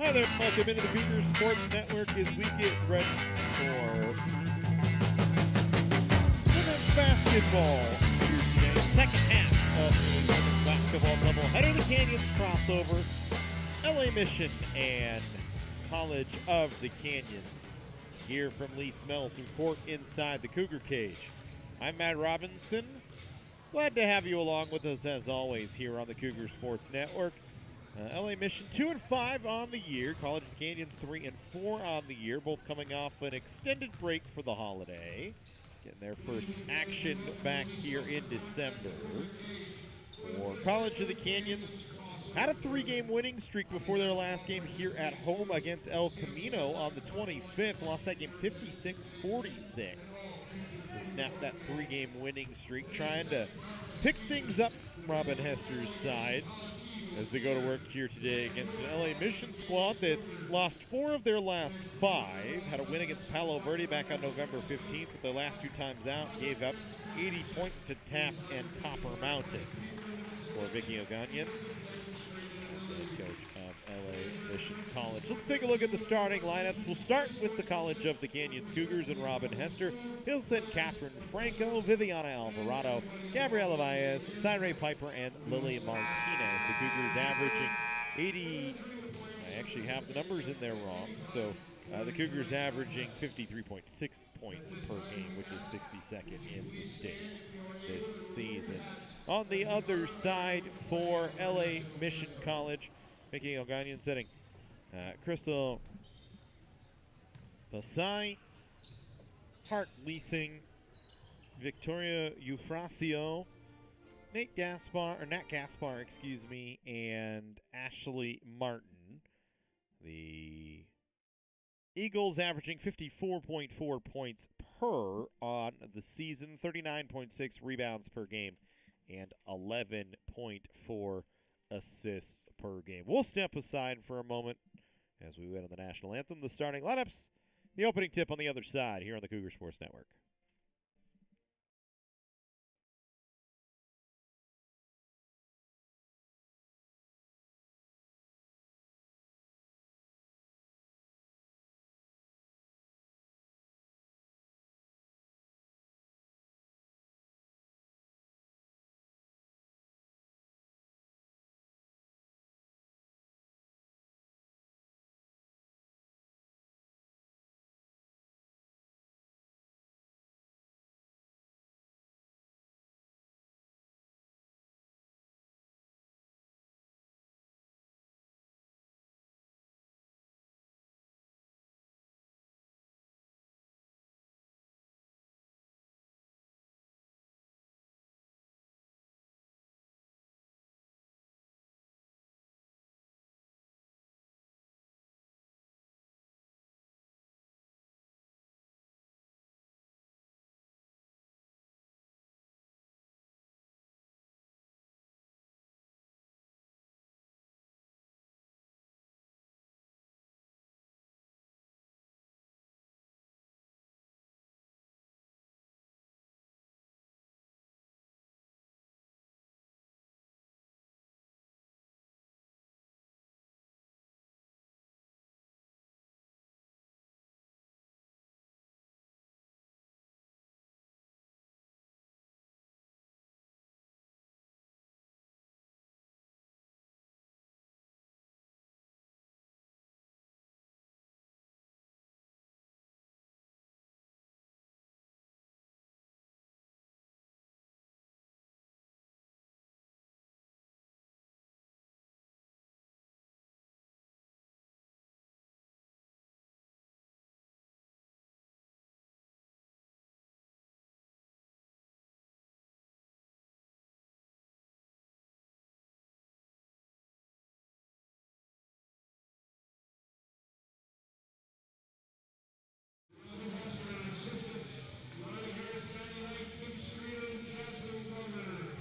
Hi there, welcome into the Cougars Sports Network as we get ready for women's basketball here today. Second half of the women's basketball doubleheader. The Canyons crossover, LA Mission and College of the Canyons. Here from Lee Smelser Court inside the Cougar cage. I'm Matt Robinson. Glad to have you along with us as always here on the Cougar Sports Network. LA Mission 2-5 on the year. College of the Canyons 3-4 on the year. Both coming off an extended break for the holiday. Getting their first action back here in December. For College of the Canyons, had a 3-game winning streak before their last game here at home against El Camino on the 25th. Lost that game 56-46 to snap that 3-game winning streak. Trying to pick things up from Robin Hester's side as they go to work here today against an LA Mission squad that's lost 4 of their last 5. Had a win against Palo Verde back on November 15th, but their last 2 times out gave up 80 points to Taft and Copper Mountain. For Vicky O'Gagnon, the head coach of LA Mission College. Let's take a look at the starting lineups. We'll start with the College of the Canyons Cougars and Robin Hester. He'll send Catherine Franco, Viviana Alvarado, Gabriela Baez, Cyree Piper, and Lily Martinez. The Cougars averaging 80. I actually have the numbers in there wrong. So the Cougars averaging 53.6 points per game, which is 62nd in the state this season. On the other side for LA Mission College, Vicky O'Gagnon setting Crystal Pasai, Hart Leasing, Victoria Eufrasio, Nat Gaspar, and Ashley Martin. The Eagles averaging 54.4 points per on the season, 39.6 rebounds per game, and 11.4 assists per game. We'll step aside for a moment as we wait on the national anthem. The starting lineups, the opening tip on the other side here on the Cougar Sports Network.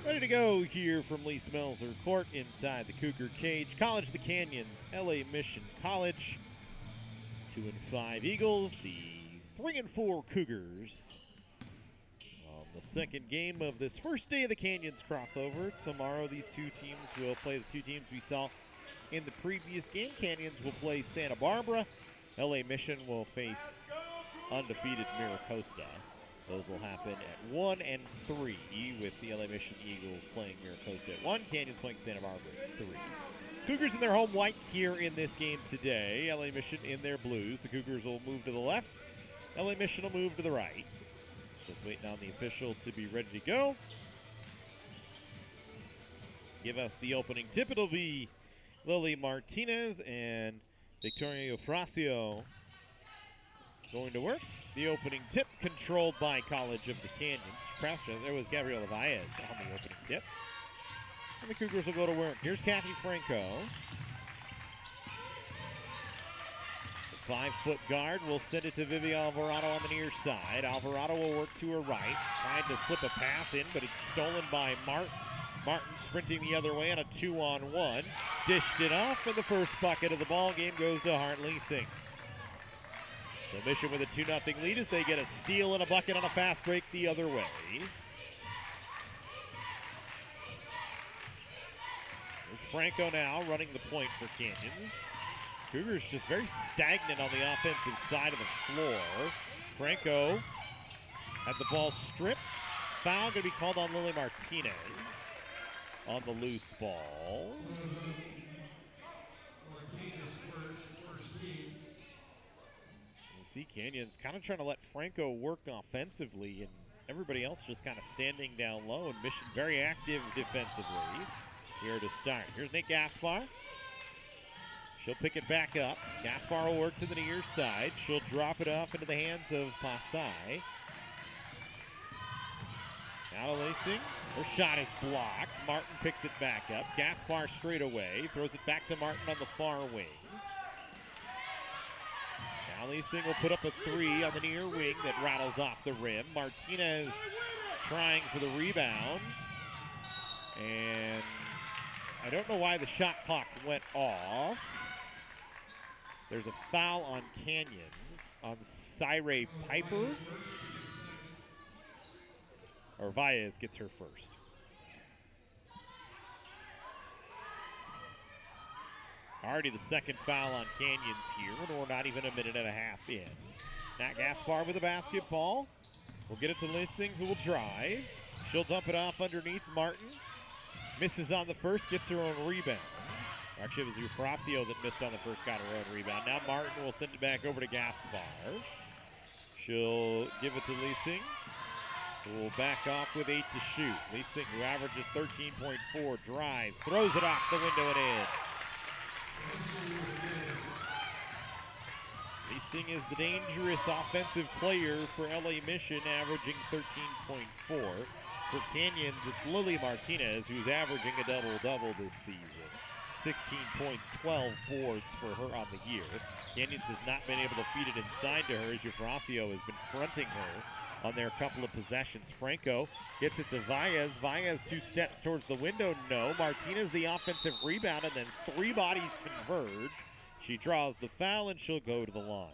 Ready to go here from Lee Smelser Court inside the Cougar cage. College of the Canyons, LA Mission College. 2-5 Eagles, the 3-4 Cougars. On the second game of this first day of the Canyons crossover. Tomorrow these two teams will play the two teams we saw in the previous game. Canyons will play Santa Barbara. LA Mission will face undefeated Miracosta. Those will happen at 1 and 3, with the LA Mission Eagles playing Miracosta at 1, Canyons playing Santa Barbara at 3. Cougars in their home whites here in this game today. LA Mission in their blues. The Cougars will move to the left. LA Mission will move to the right. Just waiting on the official to be ready to go. Give us the opening tip. It'll be Lily Martinez and Victoria Eufrasio going to work. The opening tip controlled by College of the Canyons. There was Gabriela Valles on the opening tip. And the Cougars will go to work. Here's Kathy Franco. The 5-foot guard will send it to Vivi Alvarado on the near side. Alvarado will work to her right. Trying to slip a pass in, but it's stolen by Martin. Martin sprinting the other way on a 2-on-1. Dished it off, and the first bucket of the ball game goes to Hartley Singh. So Mission with a 2-0 lead as they get a steal and a bucket on a fast break the other way. There's Franco now running the point for Canyons. Cougars just very stagnant on the offensive side of the floor. Franco had the ball stripped. Foul going to be called on Lily Martinez on the loose ball. You see Canyons kind of trying to let Franco work offensively, and everybody else just kind of standing down low, and Mission very active defensively here to start. Here's Nick Gaspar. She'll pick it back up. Gaspar will work to the near side. She'll drop it off into the hands of Pasai. Now to Lacing. Her shot is blocked. Martin picks it back up. Gaspar straight away. Throws it back to Martin on the far wing. Now Lacing will put up a 3 on the near wing that rattles off the rim. Martinez trying for the rebound. And I don't know why the shot clock went off. There's a foul on Canyons on Syre Piper. Or Valles gets her first. Already the second foul on Canyons here, and we're not even a minute and a half in. Nat Gaspar with the basketball. We'll get it to Lissing, who will drive. She'll dump it off underneath Martin. Misses on the first, gets her own rebound. Actually, it was Eufrasio that missed on the first, got her own rebound. Now Martin will send it back over to Gaspar. She'll give it to Lissing, who will back off with 8 to shoot. Lissing, who averages 13.4, drives, throws it off the window and in. Lissing is the dangerous offensive player for LA Mission, averaging 13.4. For Canyons, it's Lily Martinez, who's averaging a double-double this season. 16 points, 12 boards for her on the year. Canyons has not been able to feed it inside to her as Eufrasio has been fronting her on their couple of possessions. Franco gets it to Valles. Valles 2 steps towards the window. No. Martinez the offensive rebound, and then 3 bodies converge. She draws the foul, and she'll go to the line.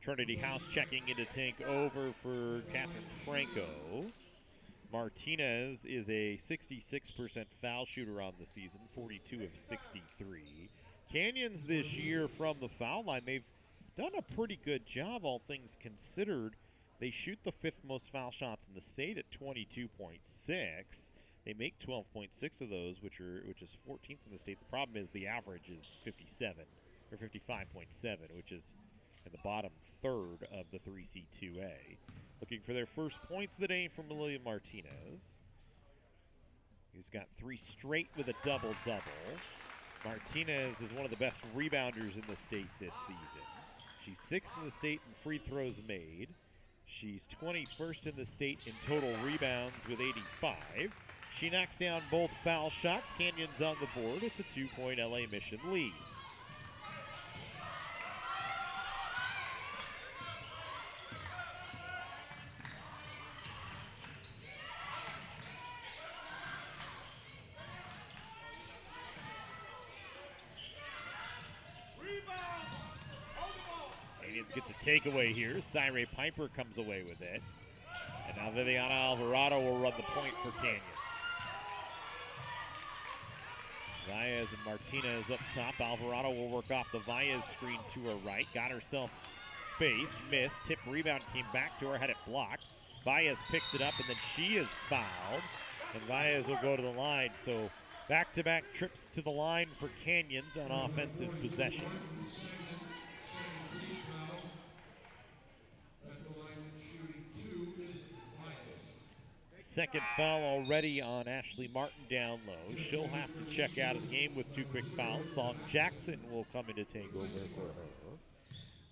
Trinity House checking in to take over for Catherine Franco. Martinez is a 66% foul shooter on the season, 42 of 63. Canyons this year from the foul line, they've done a pretty good job, all things considered. They shoot the 5th most foul shots in the state at 22.6. They make 12.6 of those, which is 14th in the state. The problem is the average is 57 or 55.7, which is in the bottom third of the 3C2A. Looking for their first points of the day from Lily Martinez, who's got 3 straight with a double-double. Martinez is one of the best rebounders in the state this season. She's 6th in the state in free throws made. She's 21st in the state in total rebounds with 85. She knocks down both foul shots. Canyons on the board. It's a 2-point LA Mission lead. Canyons gets a takeaway here. Cyree Piper comes away with it. And now Viviana Alvarado will run the point for Canyons. Valles and Martinez up top. Alvarado will work off the Valles screen to her right. Got herself space, missed. Tip rebound came back to her, had it blocked. Valles picks it up, and then she is fouled. And Valles will go to the line. So back-to-back trips to the line for Canyons on offensive possessions. Second foul already on Ashley Martin down low. She'll have to check out of the game with 2 quick fouls. Song Jackson will come in to take over for her.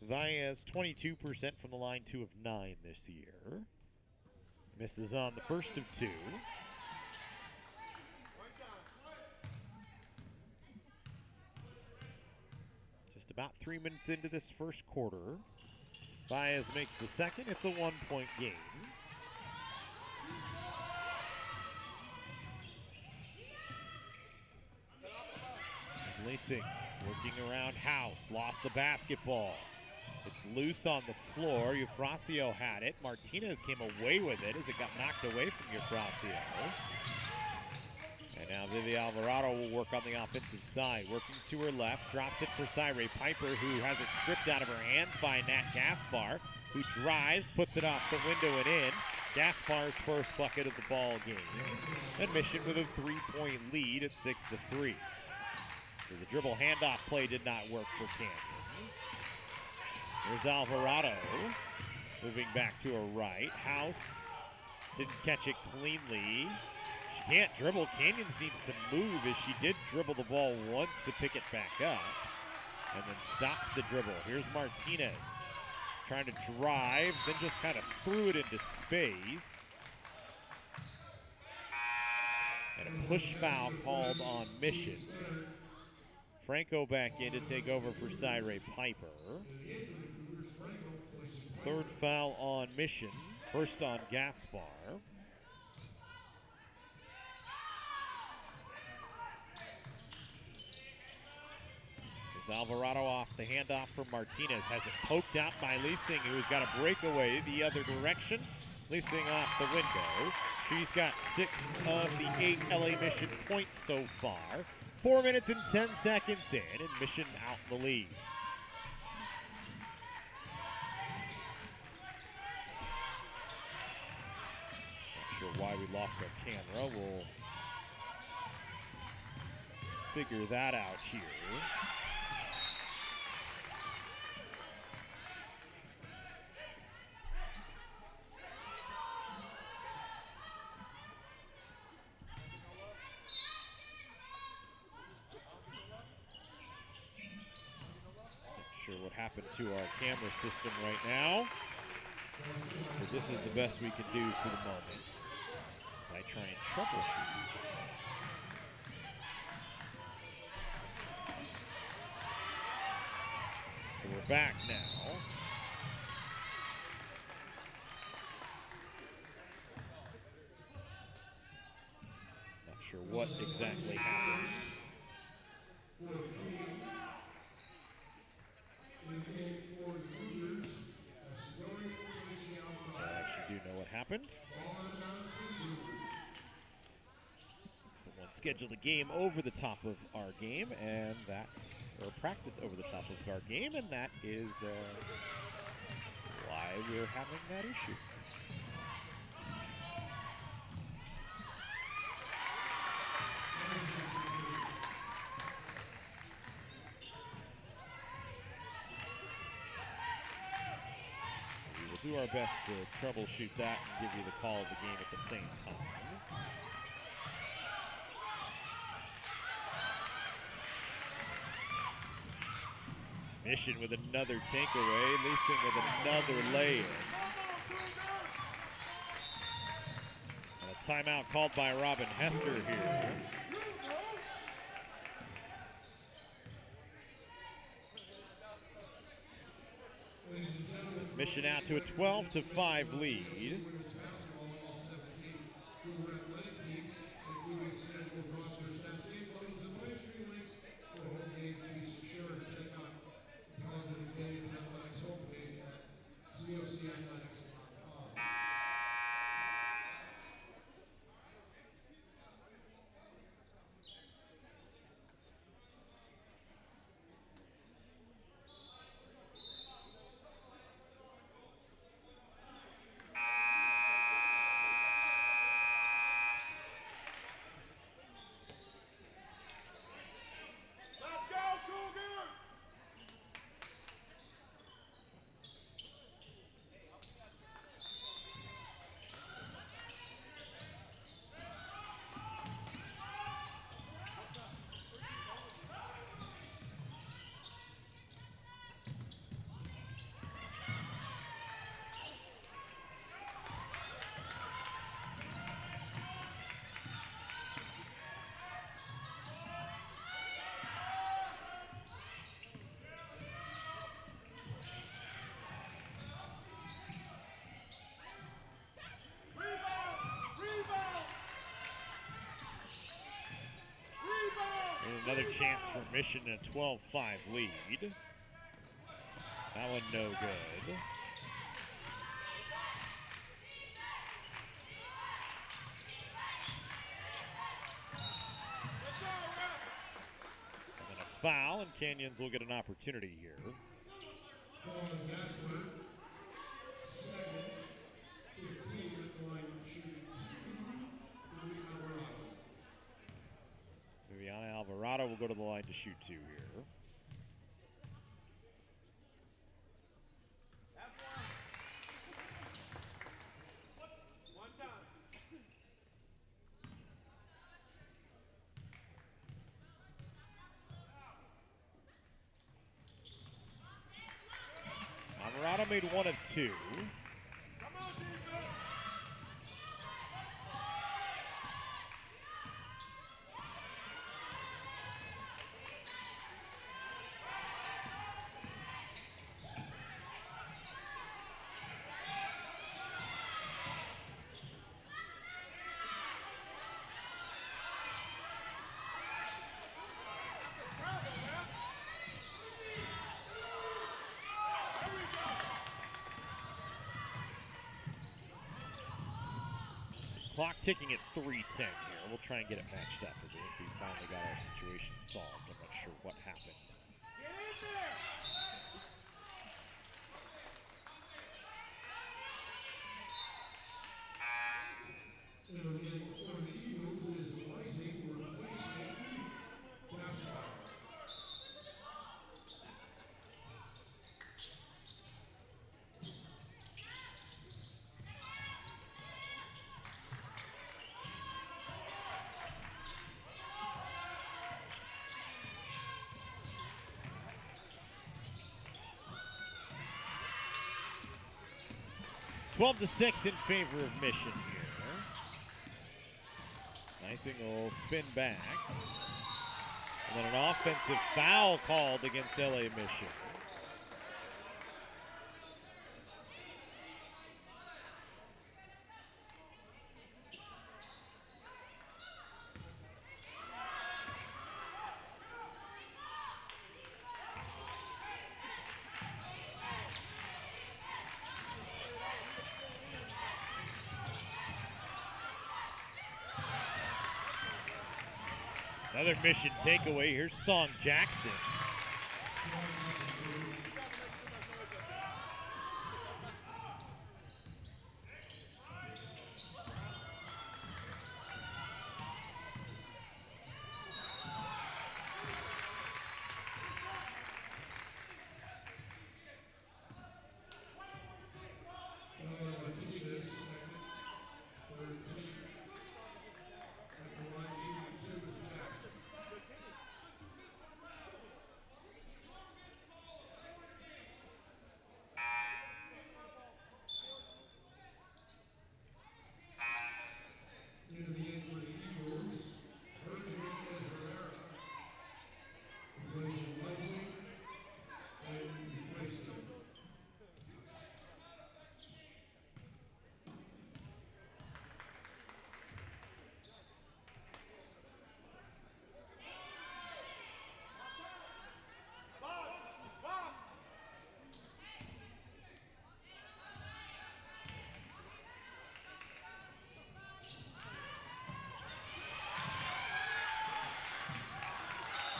Valles 22% from the line, 2 of 9 this year. Misses on the first of 2. Just about 3 minutes into this first quarter. Valles makes the second. It's a 1-point game. Lacing working around House, lost the basketball. It's loose on the floor. Eufrasio had it. Martinez came away with it as it got knocked away from Eufrasio. And now Vivi Alvarado will work on the offensive side. Working to her left, drops it for Cyree Piper, who has it stripped out of her hands by Nat Gaspar, who drives, puts it off the window and in. Gaspar's first bucket of the ball game. And Mission with a 3-point lead at 6-3. So the dribble handoff play did not work for Canyons. Here's Alvarado moving back to her right. House didn't catch it cleanly. She can't dribble. Canyons needs to move as she did dribble the ball once to pick it back up and then stopped the dribble. Here's Martinez trying to drive, then just kind of threw it into space. And a push foul called on Mission. Franco back in to take over for Cyree Piper. Third foul on Mission, first on Gaspar. There's Alvarado off the handoff from Martinez. Has it poked out by Leasing, who's got a breakaway the other direction. Leasing off the window. She's got 6 of the 8 LA Mission points so far. 4 minutes and 10 seconds in, and Mission out in the lead. Not sure why we lost our camera. We'll figure that out here. Sure what happened to our camera system right now. So this is the best we can do for the moment as I try and troubleshoot. So we're back now. Not sure what exactly happened. I actually do know what happened. Someone scheduled a game over the top of our game, and that, or practice over the top of our game, and that is why we're having that issue. Do our best to troubleshoot that and give you the call of the game at the same time. Mission with another takeaway, Leasing with another lay-in. And a timeout called by Robin Hester here. Mission out to a 12-5 lead. Another chance for Mission in a 12-5 lead. That one no good. And then a foul, and Canyons will get an opportunity here. Viviana Alvarado will go to the line to shoot 2 here. Alvarado made 1 of 2. Clock ticking at 3:10 here. We'll try and get it matched up as I think we finally got our situation solved. I'm not sure what happened. Twelve to 6 in favor of Mission here. Nice will spin back. And then an offensive foul called against LA Mission. Another Mission takeaway. Here's Song Jackson.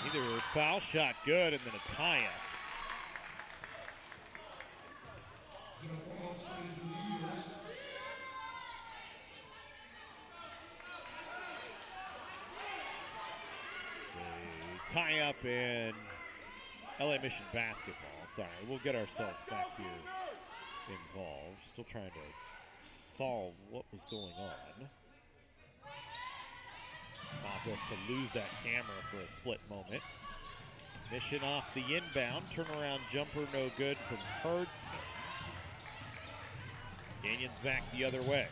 Either a foul shot good and then a tie-up. So, tie-up in LA Mission basketball. Sorry, we'll get ourselves back here involved. Still trying to solve what was going on. Caused us to lose that camera for a split moment. Mission off the inbound. Turnaround jumper no good from Herdsman. Canyons back the other way.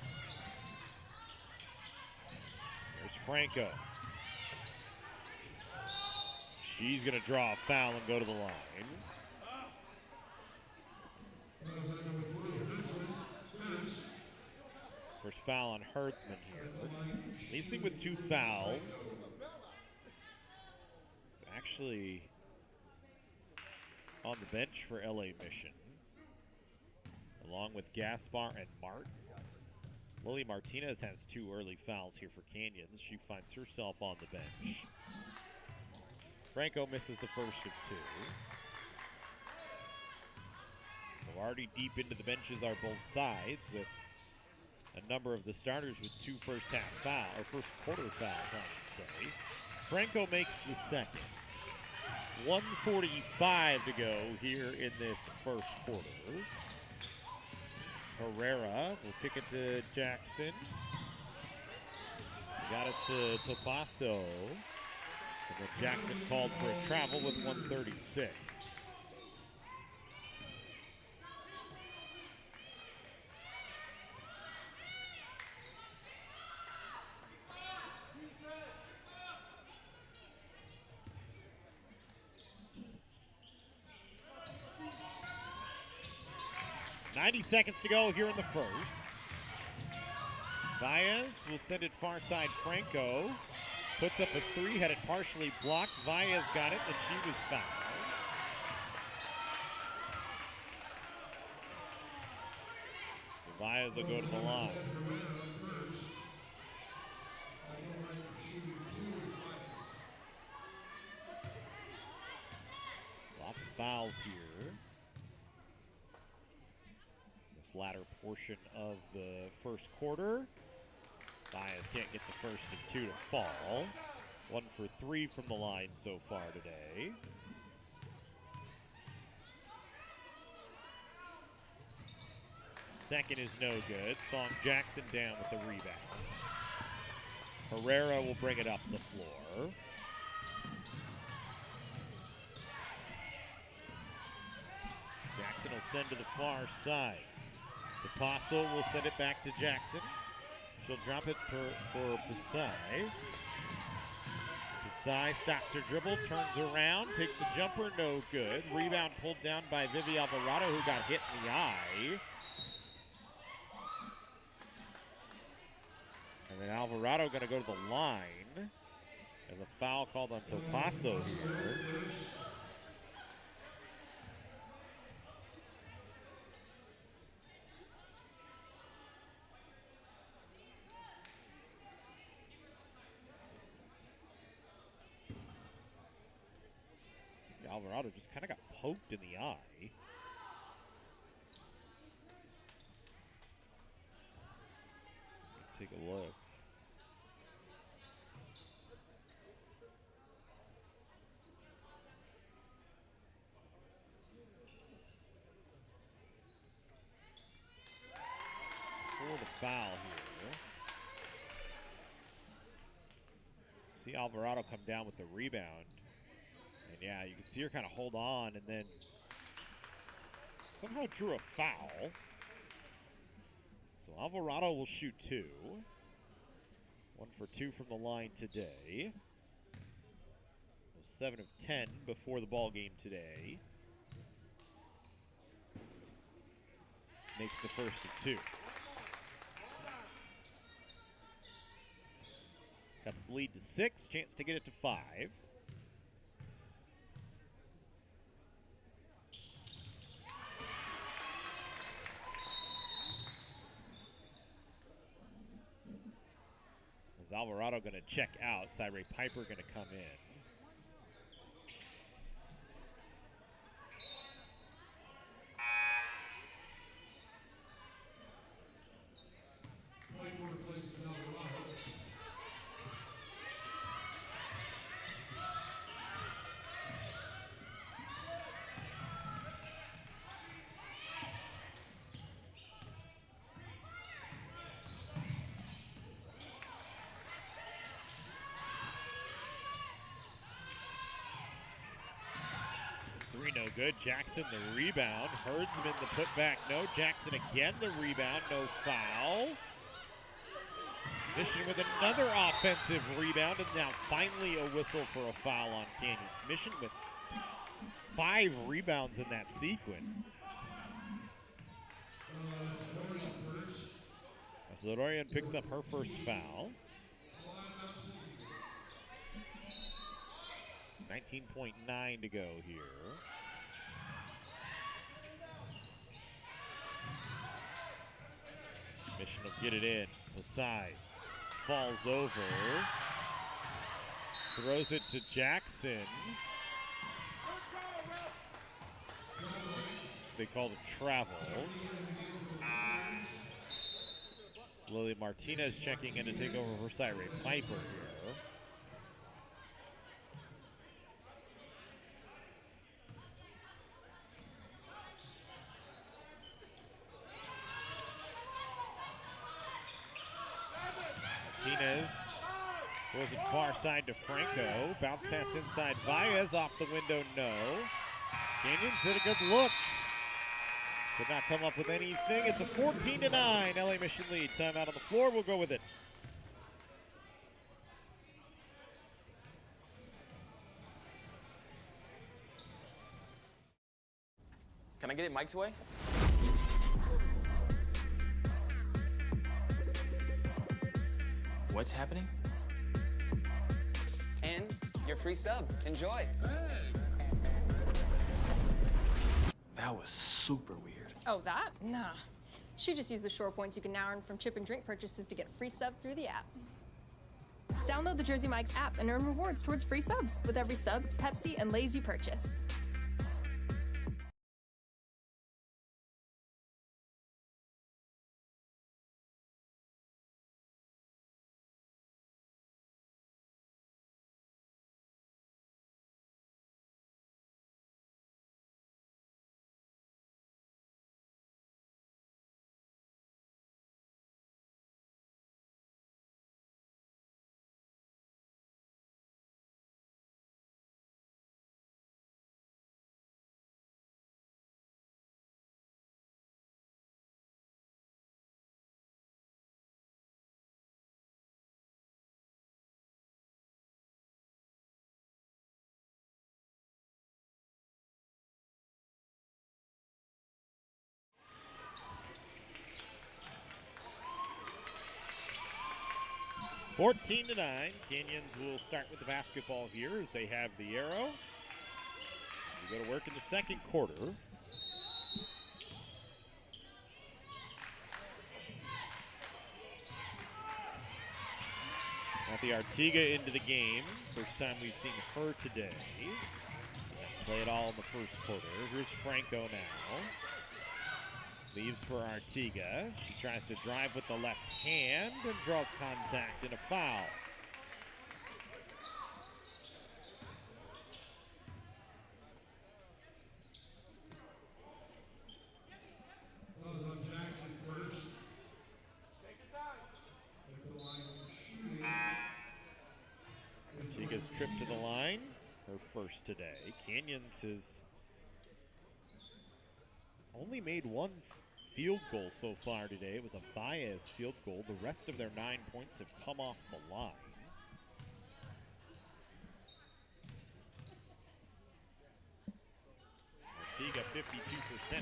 There's Franco. She's going to draw a foul and go to the line. First foul on Herdsman here. Leasing with 2 fouls. actually on the bench for LA Mission, along with Gaspar and Mart. Lily Martinez has 2 early fouls here for Canyons. She finds herself on the bench. Franco misses the first of 2. So already deep into the benches are both sides, with a number of the starters with 2 first quarter fouls, I should say. Franco makes the second. 1:45 to go here in this first quarter. Herrera will kick it to Jackson. Got it to Topasso. And then Jackson called for a travel with 1:36. .90 seconds to go here in the first. Baez will send it far side. Franco puts up a 3, had it partially blocked. Baez got it, and she was fouled. So Baez will go to the line. Lots of fouls here. Latter portion of the first quarter. Baez can't get the first of 2 to fall. 1 for 3 from the line so far today. Second is no good. Song Jackson down with the rebound. Herrera will bring it up the floor. Jackson will send to the far side. Topasso will send it back to Jackson. She'll drop it for Pasai. Pasai stops her dribble, turns around, takes a jumper, no good. Rebound pulled down by Vivi Alvarado, who got hit in the eye. And then Alvarado going to go to the line as a foul called on Topasso here. Alvarado just kind of got poked in the eye. Take a look. For the foul here. See Alvarado come down with the rebound. And yeah, you can see her kind of hold on and then somehow drew a foul. So Alvarado will shoot 2. 1 for 2 from the line today. 7 of 10 before the ball game today. Makes the first of 2. Cuts the lead to 6, chance to get it to 5. Alvarado going to check out. Cyree Piper going to come in. No good. Jackson the rebound. Herdsman the putback. No. Jackson again the rebound. No foul. Mission with another offensive rebound, and now finally a whistle for a foul on Canyons. Mission with 5 rebounds in that sequence. So Lorian picks up her first foul. 19.9 to go here. Mission will get it in. Masai falls over. Throws it to Jackson. They called it travel. Lily Martinez checking in to take over for Cyrene Piper here. Martinez throws it far side to Franco. Bounce pass inside. Valles off the window, no. Canyons did a good look. Could not come up with anything. It's a 14-9 LA Mission lead. Timeout on the floor. We'll go with it. Can I get it Mike's way? What's happening? And your free sub. Enjoy. That was super weird. Oh, that? Nah. She just used the Shore points you can now earn from chip and drink purchases to get free sub through the app. Download the Jersey Mike's app and earn rewards towards free subs with every sub, Pepsi, and Lay's you purchase. $14-9. Canyons will start with the basketball here as they have the arrow. As we go to work in the second quarter. Matthew Artiga into the game. First time we've seen her today. Play it all in the first quarter. Here's Franco now. Leaves for Artiga. She tries to drive with the left hand and draws contact and a foul. Jackson first. Take your time. Artiga's trip to the line, her first today. Canyons has only made one field goal so far today. It was a Valles field goal. The rest of their 9 points have come off the line. Artiga 52%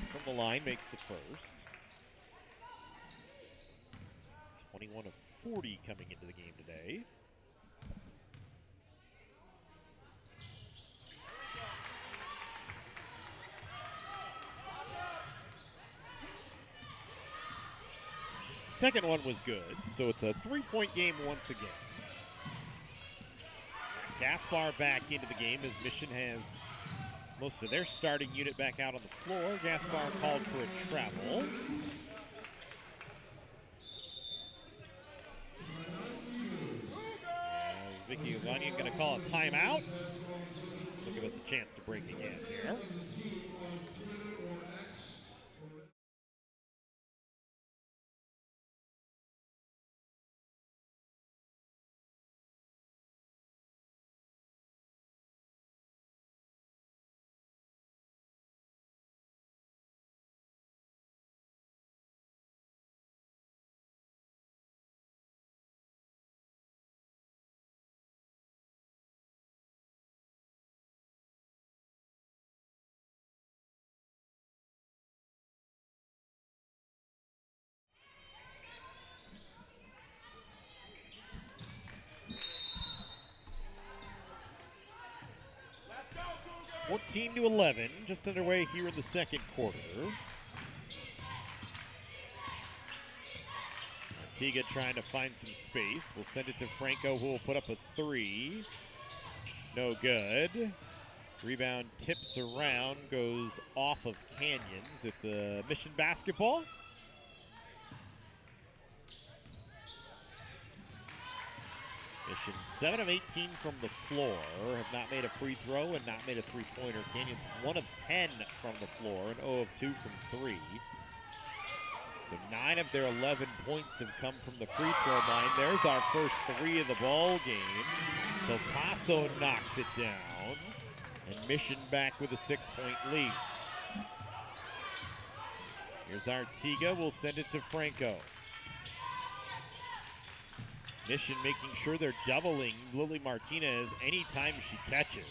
from the line makes the first. 21 of 40 coming into the game today. Second one was good, so it's a 3-point game once again. Gaspar back into the game as Mission has most of their starting unit back out on the floor. Gaspar called for a travel. As Vicky Ugonian going to call a timeout. They'll give us a chance to break again here. 14-11, just underway here in the second quarter. Artiga trying to find some space. We'll send it to Franco, who will put up a three. No good. Rebound tips around, goes off of Canyons. It's a Mission basketball. Mission 7 of 18 from the floor, have not made a free throw and not made a three-pointer. Canyons 1 of 10 from the floor and 0 of 2 from 3. So 9 of their 11 points have come from the free throw line. There's our first three of the ball game. Topasso knocks it down, and Mission back with a 6-point lead. Here's Artiga, we'll send it to Franco. Mission making sure they're doubling Lily Martinez anytime she catches.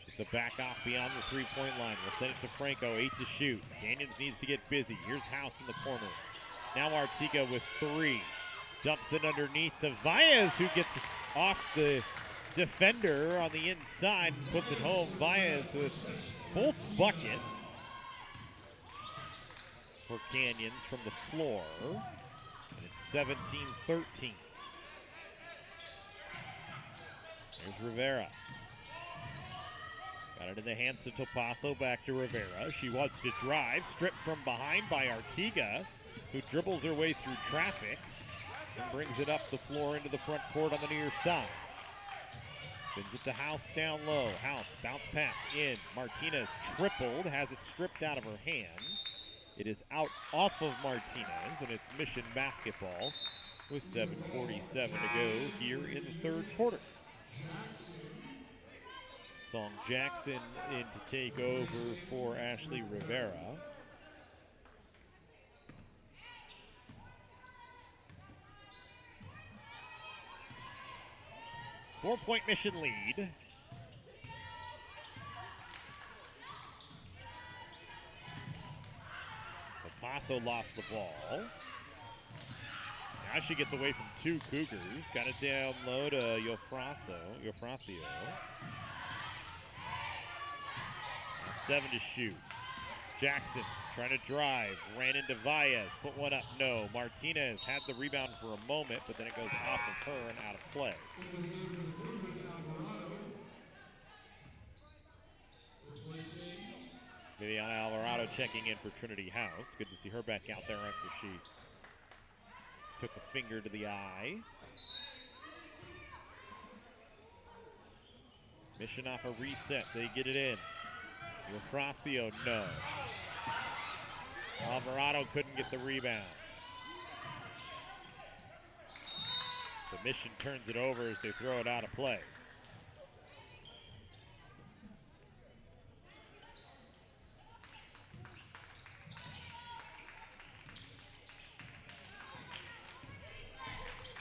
Just to back off beyond the three-point line. We'll send it to Franco, 8 to shoot. Canyons needs to get busy. Here's House in the corner. Now Artiga with 3. Dumps it underneath to Valles, who gets off the defender on the inside and puts it home. Valles with both buckets for Canyons from the floor. And it's 17-13. There's Rivera. Got it in the hands of Topasso, back to Rivera. She wants to drive, stripped from behind by Artiga, who dribbles her way through traffic and brings it up the floor into the front court on the near side. Spins it to House down low. House, bounce pass in. Martinez tripled, has it stripped out of her hands. It is out off of Martinez, and it's Mission basketball with 7:47 to go here in the third quarter. Song Jackson in to take over for Ashley Rivera. Four-point Mission lead. Topasso lost the ball. Now she gets away from 2 Cougars. Got it down low to Eufrasio. Now 7 to shoot. Jackson trying to drive. Ran into Valles. Put one up. No. Martinez had the rebound for a moment, but then it goes off of her and out of play. Viviana Alvarado checking in for Trinity House. Good to see her back out there after she took a finger to the eye. Mission off a reset. They get it in. Eufrasio, no. Alvarado couldn't get the rebound. The Mission turns it over as they throw it out of play.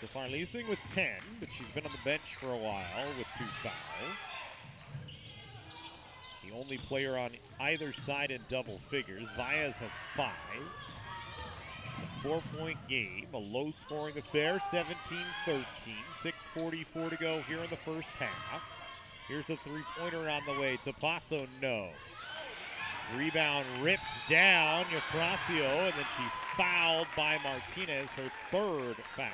So far, Leasing with 10, but she's been on the bench for a while with 2 fouls. The only player on either side in double figures. Valles has 5. It's a 4-point game, a low-scoring affair, 17-13, 6:44 to go here in the first half. Here's a three-pointer on the way. Topasso, no. Rebound ripped down, Eufrasio, and then she's fouled by Martinez, her 3rd foul.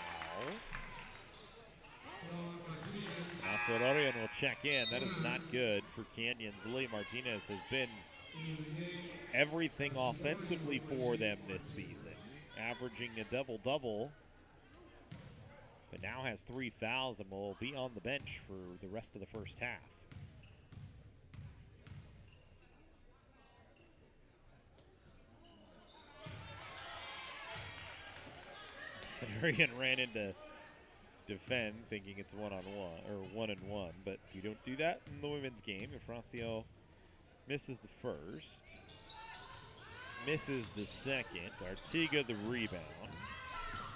Now Slodorian will check in. That is not good for Canyons. Lily Martinez has been everything offensively for them this season, averaging a double-double, but now has 3 fouls and will be on the bench for the rest of the first half. Slodorian ran into defend, thinking it's one-on-one, or 1-and-1, but you don't do that in the women's game. Eufrasio misses the first, misses the second. Artiga the rebound.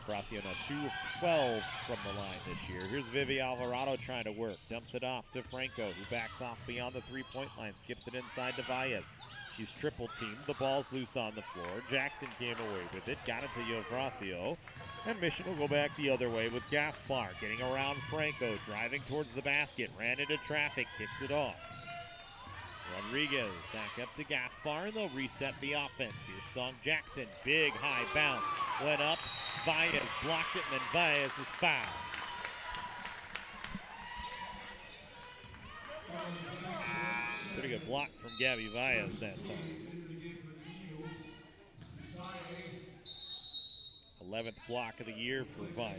Eufrasio now 2 of 12 from the line this year. Here's Vivi Alvarado trying to work. Dumps it off to Franco, who backs off beyond the three-point line. Skips it inside to Valles. She's triple-teamed. The ball's loose on the floor. Jackson came away with it. Got it to Eufrasio. And Mission will go back the other way with Gaspar getting around Franco, driving towards the basket, ran into traffic, kicked it off. Rodriguez back up to Gaspar, and they'll reset the offense. Here's Song Jackson, big high bounce, went up, Valles blocked it, and then Valles is fouled. Pretty good block from Gabby Valles that time. 11th block of the year for Valles.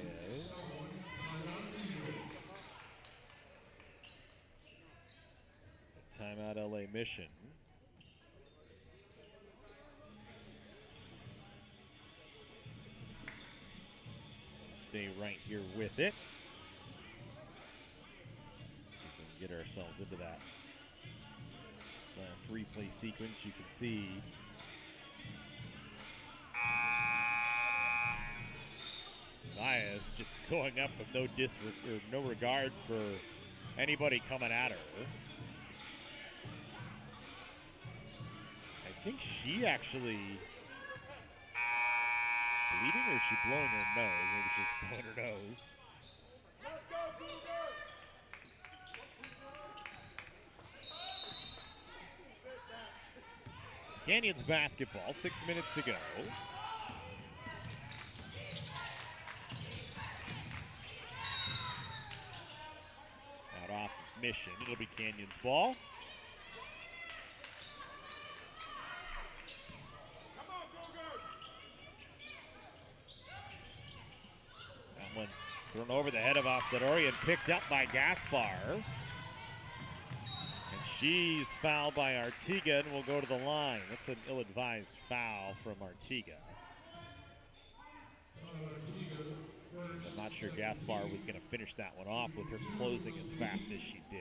Timeout LA Mission. Stay right here with it. We can get ourselves into that last replay sequence. You can see Valles just going up with no regard for anybody coming at her. I think she actually bleeding, or is she blowing her nose? Maybe she's blowing her nose. Let's go, Cougar! Canyons basketball, 6 minutes to go. Out off of Mission, it'll be Canyons ball. That one thrown over the head of Ostadori and picked up by Gaspar. And she's fouled by Artiga and will go to the line. That's an ill-advised foul from Artiga. I'm not sure Gaspar was going to finish that one off with her closing as fast as she did.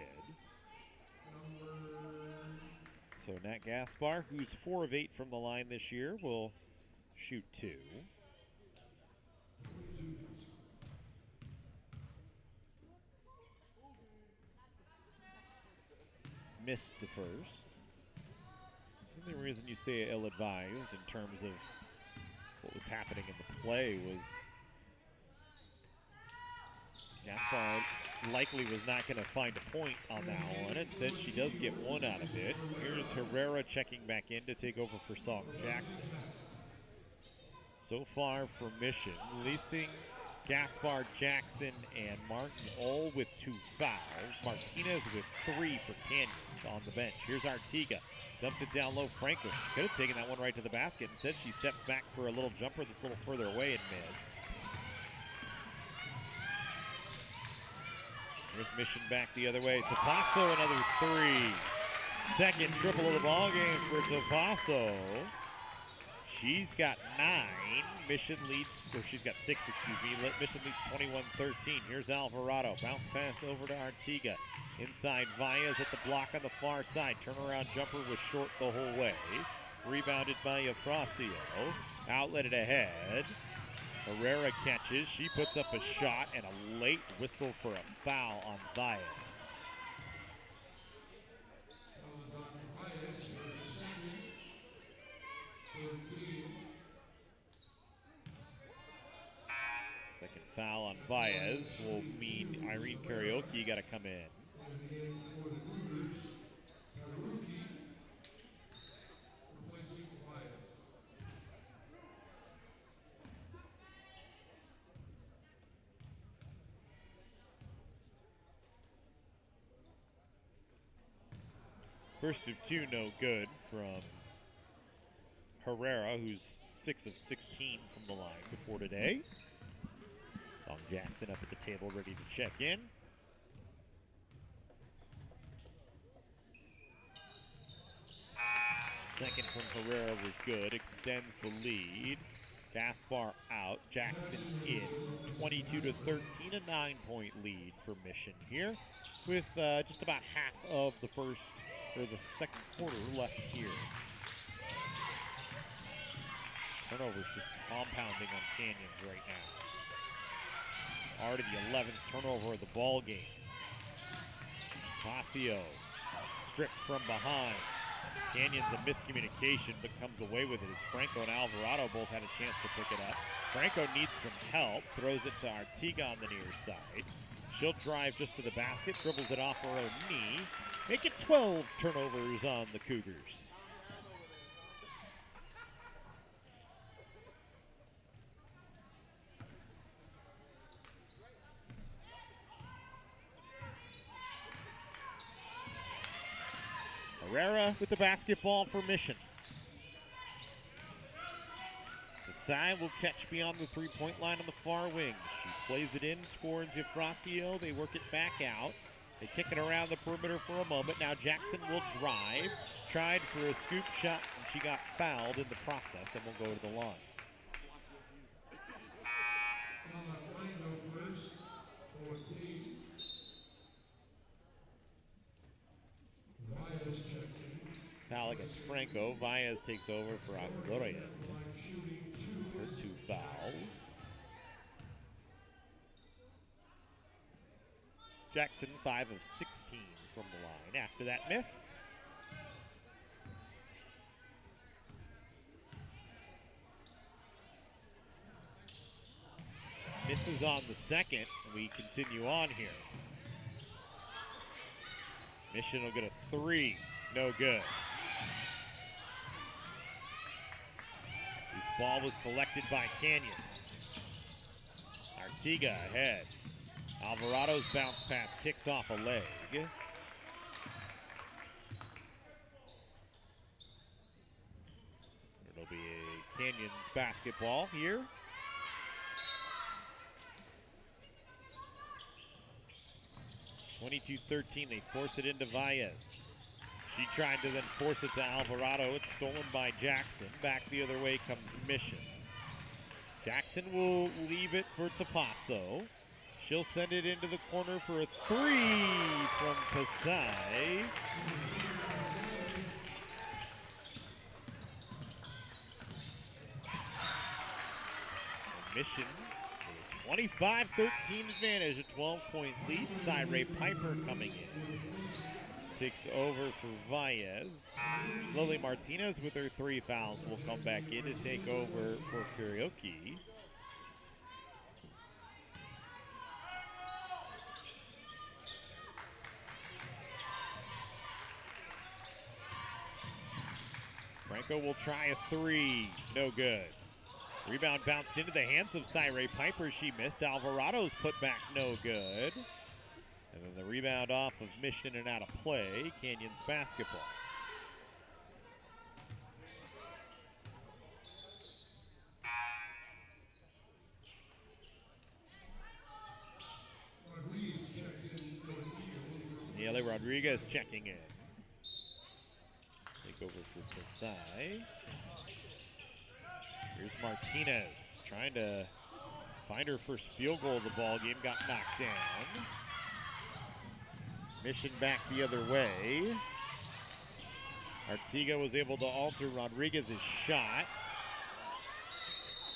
So Nat Gaspar, who's 4 of 8 from the line this year, will shoot 2. Missed the first. The only reason you say ill-advised in terms of what was happening in the play was Gaspar likely was not going to find a point on that one. Instead, she does get one out of it. Here's Herrera checking back in to take over for Song Jackson. So far for Mission, Leasing, Gaspar, Jackson, and Martin all with 2 fouls. Martinez with 3 for Canyons on the bench. Here's Artiga. Dumps it down low. Franco, she could have taken that one right to the basket. Instead, she steps back for a little jumper that's a little further away and missed. Here's Mission back the other way. Topasso, another 3. Second triple of the ball game for Topasso. She's got 9. Mission leads, or she's got 6, excuse me. Mission leads 21-13. Here's Alvarado. Bounce pass over to Artiga. Inside, Valles at the block on the far side. Turnaround jumper was short the whole way. Rebounded by Eufrasio. Outletted ahead. Herrera catches. She puts up a shot and a late whistle for a foul on Valles. Second foul on Valles will mean Irene Karaoke got to come in. First of 2, no good from Herrera, who's 6 of 16 from the line before today. Song Jackson up at the table ready to check in. Second from Herrera was good, extends the lead. Gaspar out, Jackson in. 22-13, a 9-point lead for Mission here, with just about half of the first or the second quarter left here. Turnovers just compounding on Canyons right now. It's already the 11th turnover of the ball game. Pasio stripped from behind. Canyons a miscommunication, but comes away with it as Franco and Alvarado both had a chance to pick it up. Franco needs some help, throws it to Artiga on the near side. She'll drive just to the basket, dribbles it off her own knee, Make it 12 turnovers on the Cougars. Herrera with the basketball for Mission. Desai will catch beyond the three-point line on the far wing. She plays it in towards Eufrasio. They work it back out. They kick it around the perimeter for a moment. Now Jackson will drive. Tried for a scoop shot, and she got fouled in the process and will go to the line. Foul against Franco. Valles takes over for Osloria. Her 2 fouls. Jackson 5 of 16 from the line after that miss. Misses on the second. We continue on here. Mission will get a 3. No good. This ball was collected by Canyons. Artiga ahead. Alvarado's bounce pass kicks off a leg. It'll be a Canyons basketball here. (22-13), they force it into Valles. She tried to then force it to Alvarado. It's stolen by Jackson. Back the other way comes Mission. Jackson will leave it for Tapasso. She'll send it into the corner for a 3 from Pasai. Mission with a 25-13 advantage, a 12-point lead. Cyree Piper coming in. Takes over for Valles. Lily Martinez with her 3 fouls will come back in to take over for Karaoke. Franco will try a 3. No good. Rebound bounced into the hands of Cyree Piper. She missed. Alvarado's put back no good. And then the rebound off of Mission and out of play. Canyons basketball. Niele Rodriguez checking in. Take over for Pasai. Here's Martinez trying to find her first field goal of the ball game. Got knocked down. Mission back the other way. Artiga was able to alter Rodriguez's shot.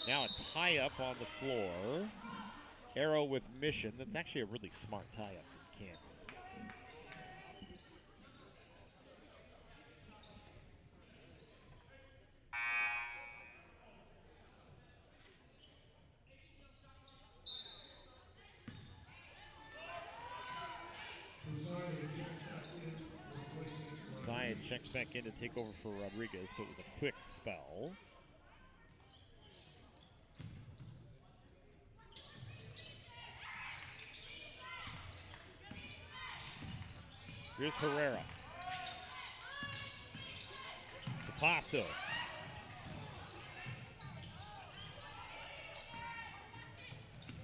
Now a tie-up on the floor. Arrow with Mission. That's actually a really smart tie-up from Canyons. Zion checks back in to take over for Rodriguez, so it was a quick spell. Here's Herrera. Tapasso.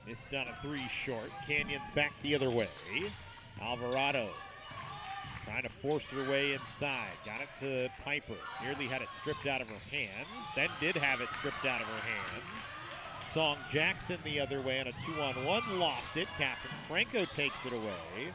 Missed on a 3 short. Canyons back the other way. Alvarado trying to force her way inside. Got it to Piper. Nearly had it stripped out of her hands. Then did have it stripped out of her hands. Song Jackson the other way on a 2-on-1. Lost it. Catherine Franco takes it away.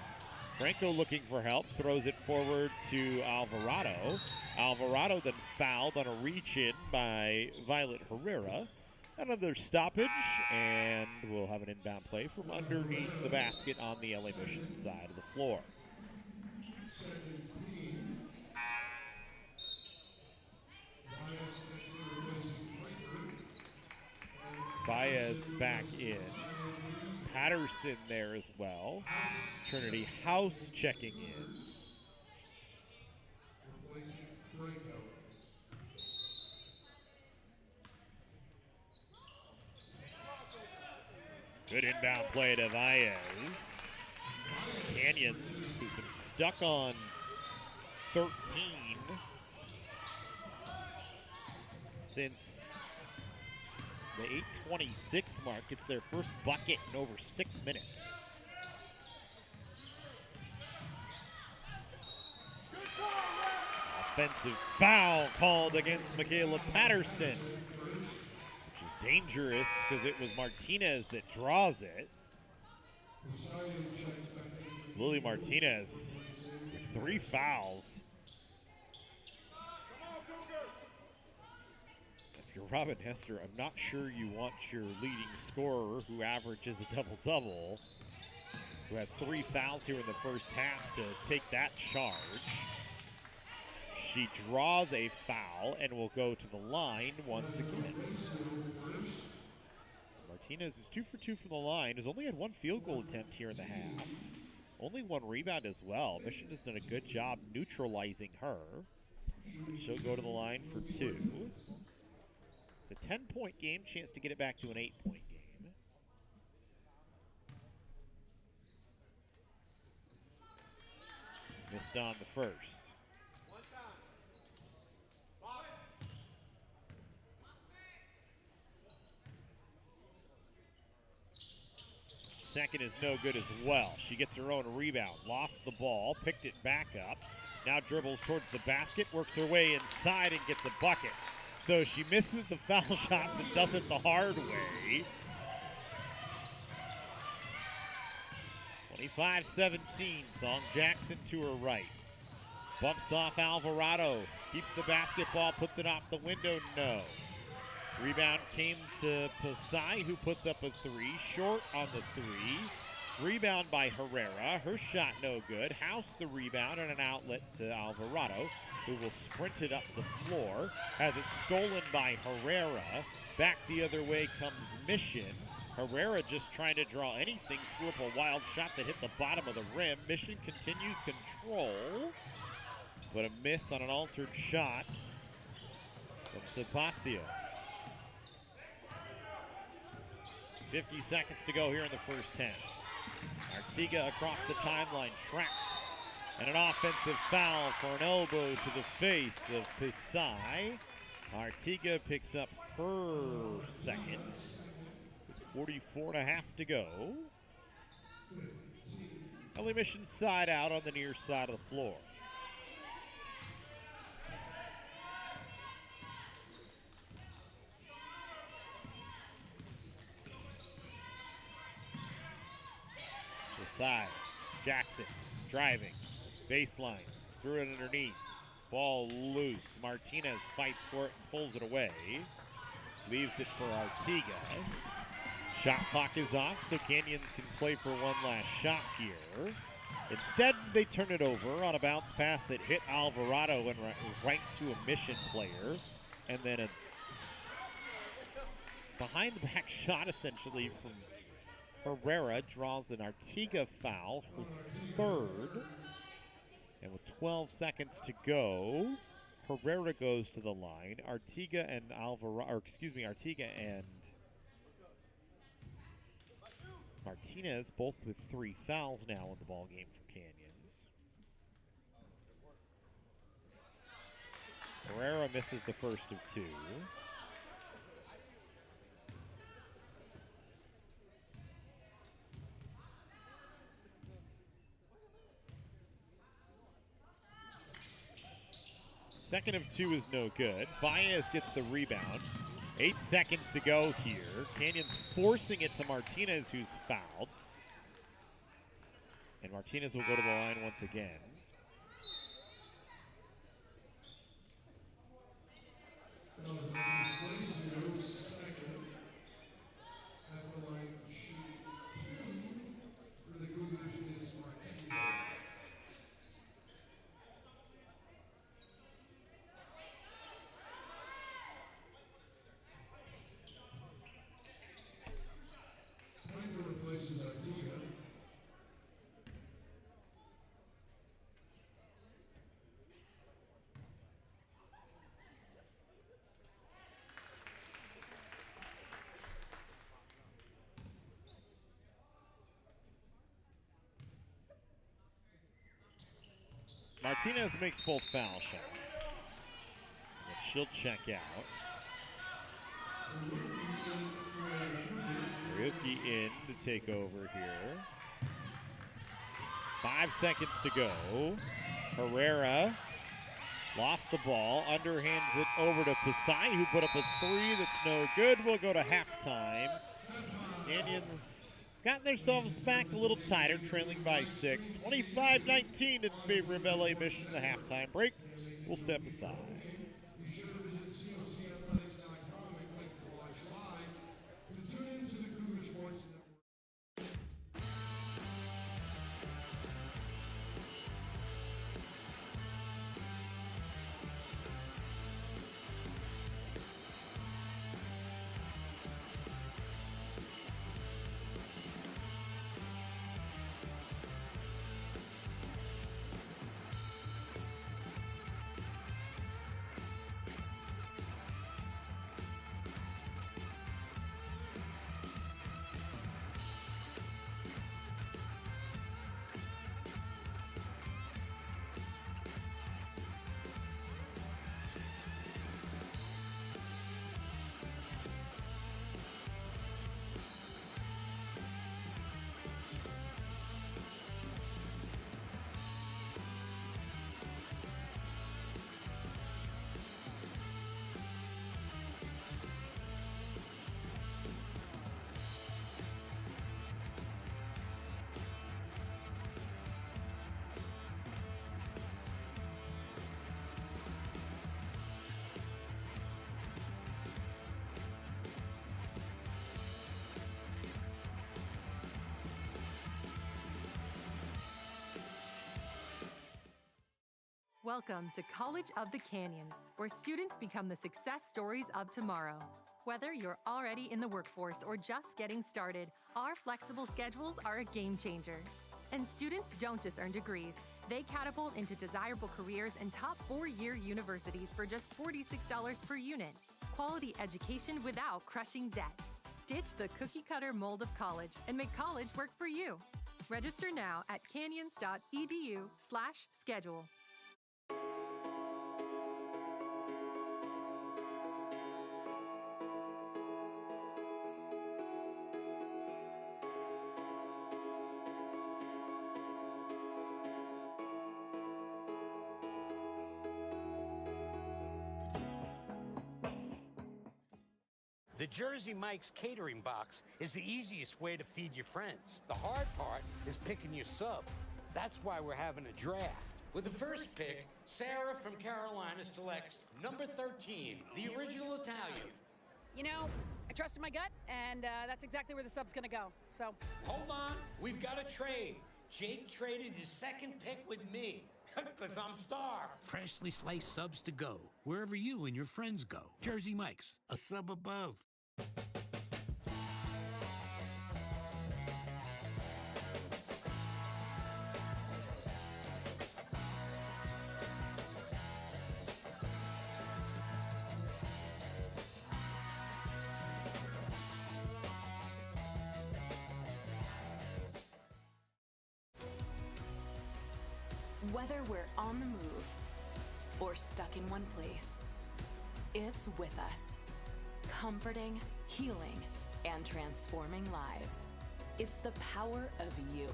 Franco looking for help. Throws it forward to Alvarado. Alvarado then fouled on a reach-in by Violet Herrera. Another stoppage, and we'll have an inbound play from underneath the basket on the LA Mission side of the floor. Valles back in. Patterson there as well. Trinity House checking in. Good inbound play to Valles. Canyons, who's been stuck on 13 since the 8:26 mark. It's their first bucket in over 6 minutes. Offensive foul called against Michaela Patterson, which is dangerous because it was Martinez that draws it. Lily Martinez with 3 fouls. If you're Robin Hester, I'm not sure you want your leading scorer, who averages a double-double, who has 3 fouls here in the first half, to take that charge. She draws a foul and will go to the line once again. So Martinez, who's 2 for 2 from the line, has only had 1 field goal attempt here in the half. Only 1 rebound as well. Mission has done a good job neutralizing her. She'll go to the line for 2. It's a 10-point game, chance to get it back to an 8-point game. Missed on the first. Second is no good as well. She gets her own rebound, lost the ball, picked it back up, now dribbles towards the basket, works her way inside and gets a bucket. So she misses the foul shots and does it the hard way. 25-17, Song Jackson to her right. Bumps off Alvarado, keeps the basketball, puts it off the window, no. Rebound came to Pasai, who puts up a 3, short on the 3. Rebound by Herrera, her shot no good. House the rebound and an outlet to Alvarado, who will sprint it up the floor. Has it stolen by Herrera. Back the other way comes Mission. Herrera just trying to draw anything, threw up a wild shot that hit the bottom of the rim. Mission continues control, but a miss on an altered shot from Tapasio. 50 seconds to go here in the first half. Artiga across the timeline, trapped. And an offensive foul for an elbow to the face of Pisai. Artiga picks up her second with 44.5 to go. LA Mission side out on the near side of the floor. Side, Jackson driving, baseline, threw it underneath, ball loose. Martinez fights for it and pulls it away, leaves it for Artiga. Shot clock is off, so Canyons can play for one last shot here. Instead, they turn it over on a bounce pass that hit Alvarado and right to a Mission player, and then a behind-the-back shot essentially from Herrera. Draws an Artiga foul, her third. And with 12 seconds to go, Herrera goes to the line. Artiga and Artiga and Martinez both with 3 fouls now in the ball game for Canyons. Herrera misses the first of 2. Second of 2 is no good. Valles gets the rebound. 8 seconds to go here. Canyons forcing it to Martinez, who's fouled. And Martinez will go to the line once again. Martinez makes both foul shots. But she'll check out. Ryuki in to take over here. 5 seconds to go. Herrera lost the ball, underhands it over to Pasai, who put up a three that's no good. We'll go to halftime. Canyons has gotten themselves back a little tighter, trailing by 6. 25-19 in favor of LA Mission. The halftime break. We'll step aside. Welcome to College of the Canyons, where students become the success stories of tomorrow. Whether you're already in the workforce or just getting started, our flexible schedules are a game changer. And students don't just earn degrees, they catapult into desirable careers and top 4-year universities for just $46 per unit. Quality education without crushing debt. Ditch the cookie-cutter mold of college and make college work for you. Register now at canyons.edu/schedule. The Jersey Mike's catering box is the easiest way to feed your friends. The hard part is picking your sub. That's why we're having a draft. With the first pick, Sarah from Carolina selects number 13, the original Italian. You know, I trusted my gut, and that's exactly where the sub's gonna go, so. Hold on, we've got a trade. Jake traded his second pick with me, because I'm starved. Freshly sliced subs to go, wherever you and your friends go. Jersey Mike's, a sub above. Whether we're on the move or stuck in one place, it's with us, comforting, healing, and transforming lives. It's the power of you.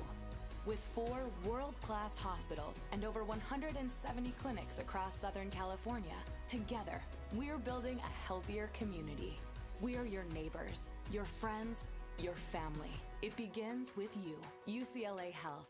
With 4 world-class hospitals and over 170 clinics across Southern California, together, we're building a healthier community. We're your neighbors, your friends, your family. It begins with you. UCLA Health.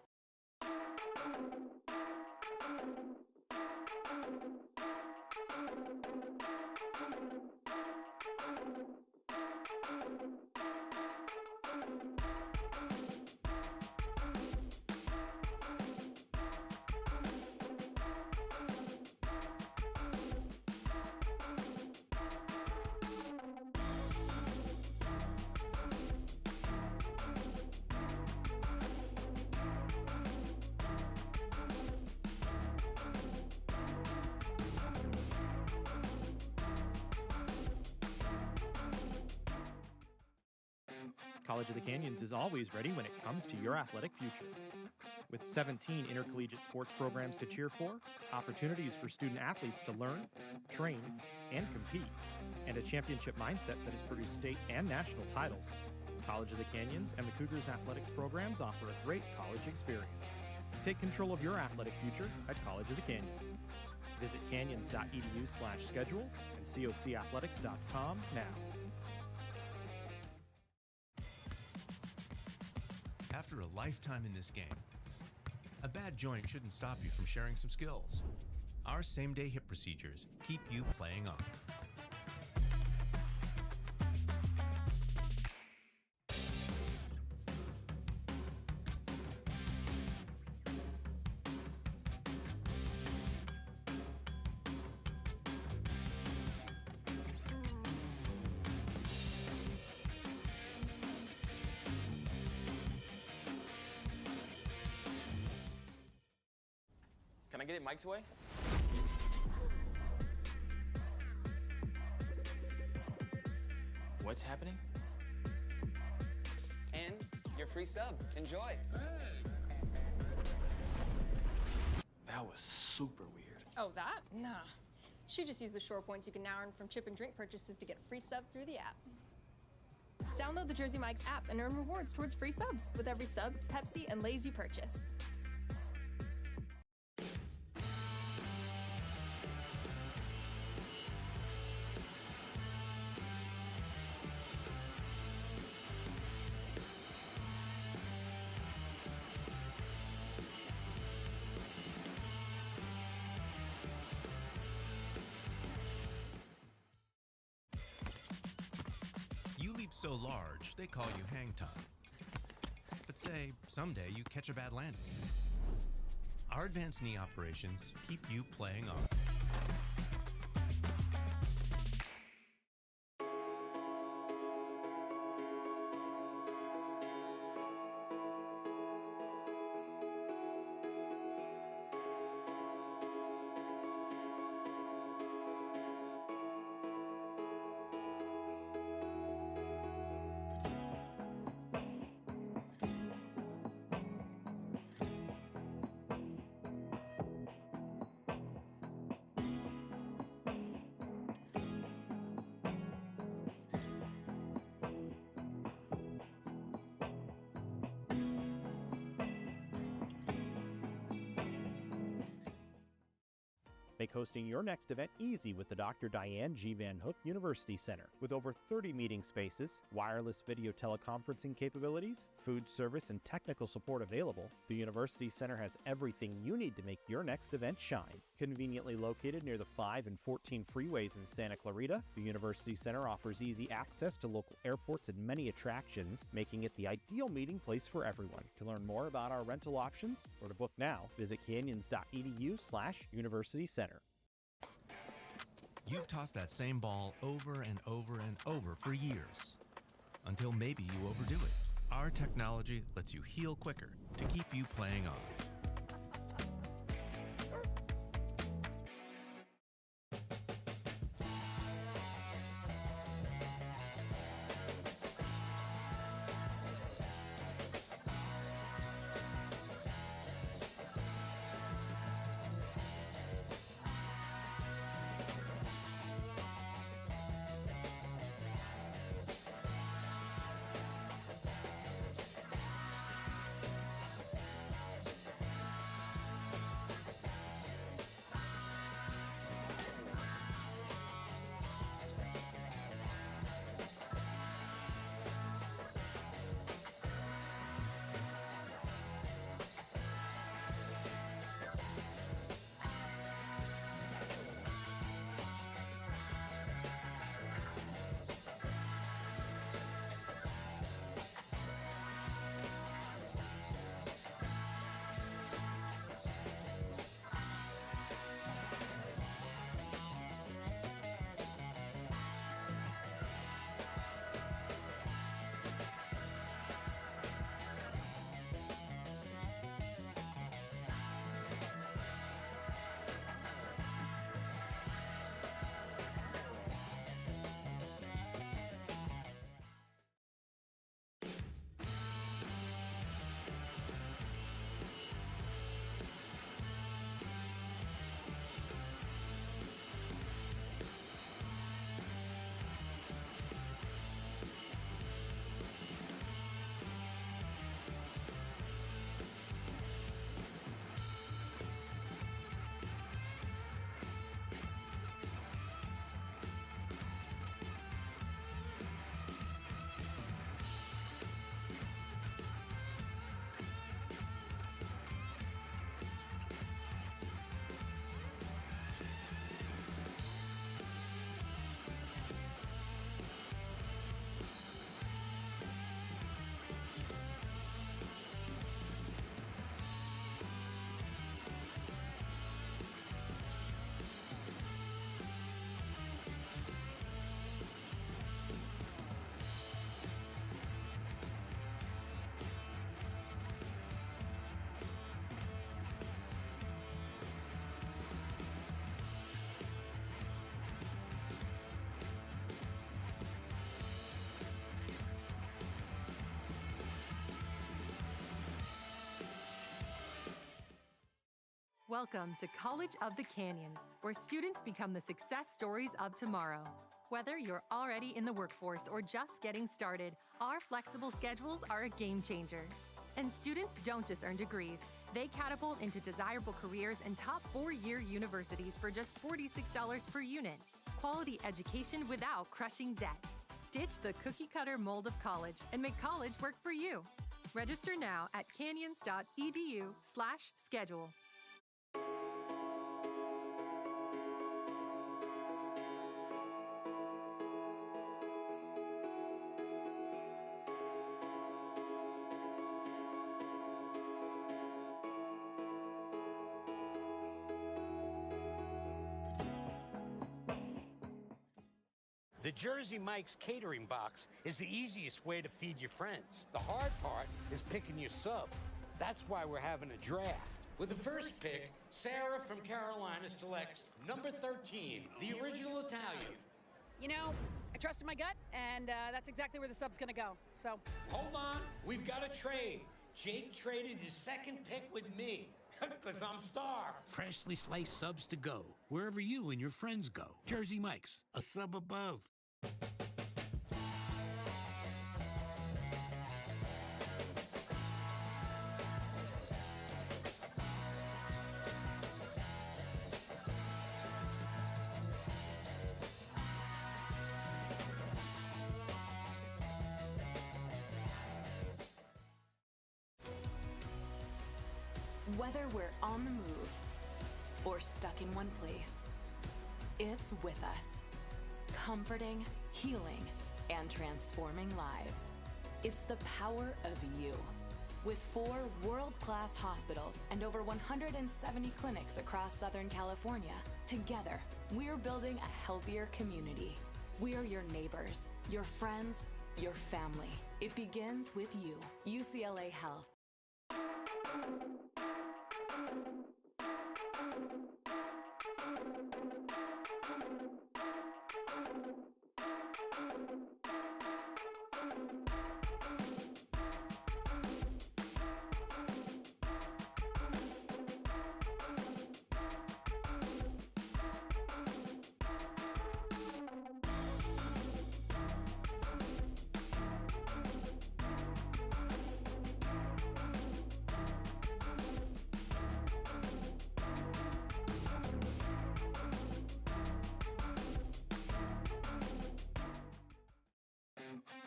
College of the Canyons is always ready when it comes to your athletic future. With 17 intercollegiate sports programs to cheer for, opportunities for student athletes to learn, train, and compete, and a championship mindset that has produced state and national titles, College of the Canyons and the Cougars athletics programs offer a great college experience. Take control of your athletic future at College of the Canyons. Visit canyons.edu/schedule and cocathletics.com now. After a lifetime in this game, a bad joint shouldn't stop you from sharing some skills. Our same-day hip procedures keep you playing on. Can I get it Mike's way? What's happening? And your free sub. Enjoy. That was super weird. Oh, that? Nah. She just used the shore points you can now earn from chip and drink purchases to get free sub through the app. Download the Jersey Mike's app and earn rewards towards free subs with every sub, Pepsi, and Lay's you purchase. You leap so large, they call you hang time. But say, someday you catch a bad landing. Our advanced knee operations keep you playing on. Make hosting your next event easy with the Dr. Diane G. Van Hook University Center. With over 30 meeting spaces, wireless video teleconferencing capabilities, food service, and technical support available, the University Center has everything you need to make your next event shine. Conveniently located near the 5 and 14 freeways in Santa Clarita, the University Center offers easy access to local airports and many attractions, making it the ideal meeting place for everyone. To learn more about our rental options or to book now, visit canyons.edu/University Center. You've tossed that same ball over and over and over for years, until maybe you overdo it. Our technology lets you heal quicker to keep you playing on. Welcome to College of the Canyons, where students become the success stories of tomorrow. Whether you're already in the workforce or just getting started, our flexible schedules are a game changer. And students don't just earn degrees, they catapult into desirable careers and top 4-year universities for just $46 per unit. Quality education without crushing debt. Ditch the cookie-cutter mold of college and make college work for you. Register now at canyons.edu/schedule. The Jersey Mike's catering box is the easiest way to feed your friends. The hard part is picking your sub. That's why we're having a draft. With the first pick, Sarah from Carolina selects number 13, the original Italian. You know, I trusted my gut, and that's exactly where the sub's gonna go. So. Hold on, we've got a trade. Jake traded his second pick with me, because I'm starved. Freshly sliced subs to go, wherever you and your friends go. Jersey Mike's, a sub above. Whether we're on the move or stuck in one place, it's with us, comforting, healing, and transforming lives. It's the power of you. With 4 world-class hospitals and over 170 clinics across Southern California, together, we're building a healthier community. We're your neighbors, your friends, your family. It begins with you. UCLA Health.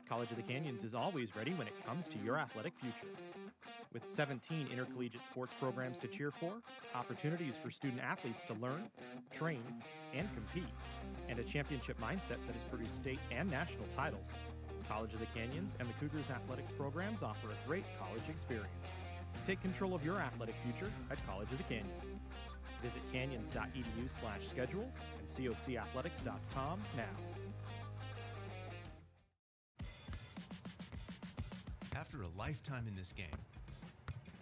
College of the Canyons is always ready when it comes to your athletic future. With 17 intercollegiate sports programs to cheer for, opportunities for student athletes to learn, train, and compete, and a championship mindset that has produced state and national titles, College of the Canyons and the Cougars athletics programs offer a great college experience. Take control of your athletic future at College of the Canyons. Visit canyons.edu/schedule and cocathletics.com now. After a lifetime in this game,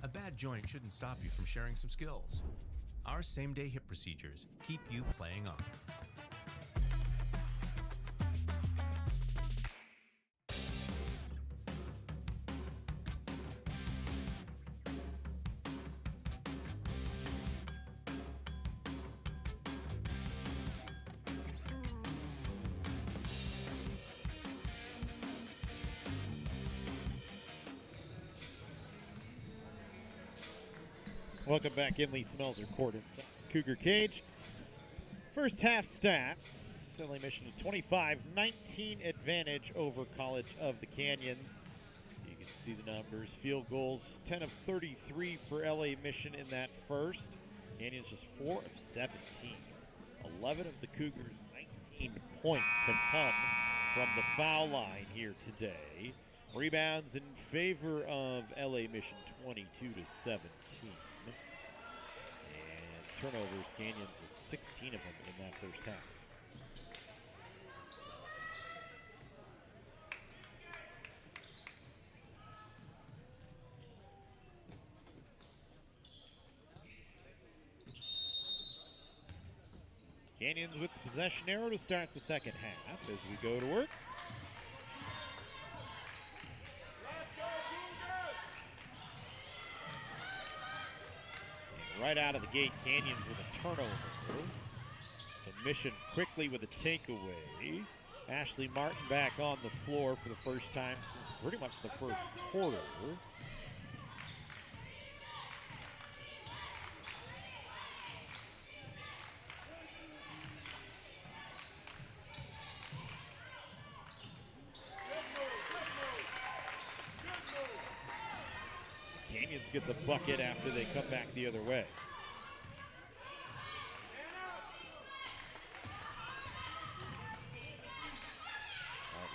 a bad joint shouldn't stop you from sharing some skills. Our same-day hip procedures keep you playing on. Welcome back in, Lee Smelser court inside Cougar cage. First half stats, LA Mission a 25-19 advantage over College of the Canyons. You can see the numbers. Field goals, 10 of 33 for LA Mission in that first. Canyons just 4 of 17. 11 of the Cougars' 19 points have come from the foul line here today. Rebounds in favor of LA Mission, 22-17. Turnovers, Canyons with 16 of them in that first half. Canyons with the possession arrow to start the second half as we go to work. right out of the gate, Canyons with a turnover. So Mission quickly with a takeaway. Ashley Martin back on the floor for the first time since pretty much the first quarter. Canyons gets a bucket after they come back the other way.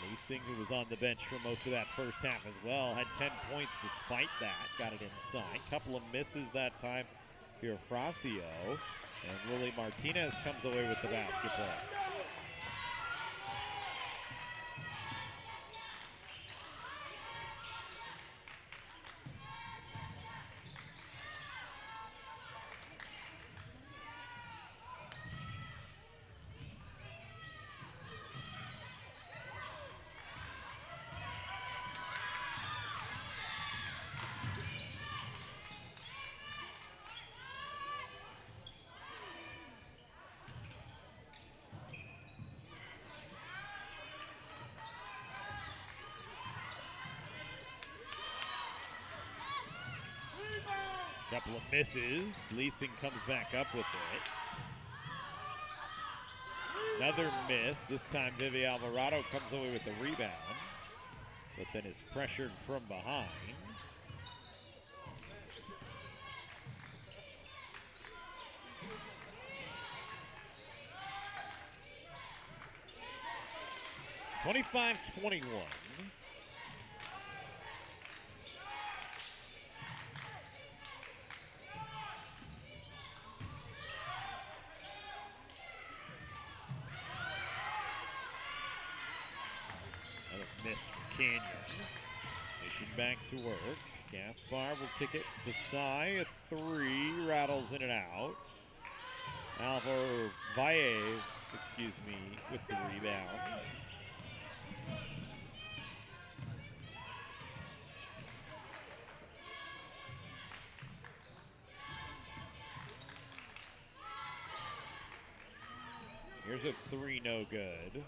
Leasing, who was on the bench for most of that first half as well, had 10 points despite that. Got it inside. Couple of misses that time here, Fracio. And Lily Martinez comes away with the basketball. Couple of misses. Leasing comes back up with it. Another miss. This time Vivi Alvarado comes away with the rebound, but then is pressured from behind. (25-21). Miss from Canyons. Mission back to work. Gaspar will kick it beside. A three. Rattles in and out. Alvaro Valles, with the rebound. Here's a three, no good.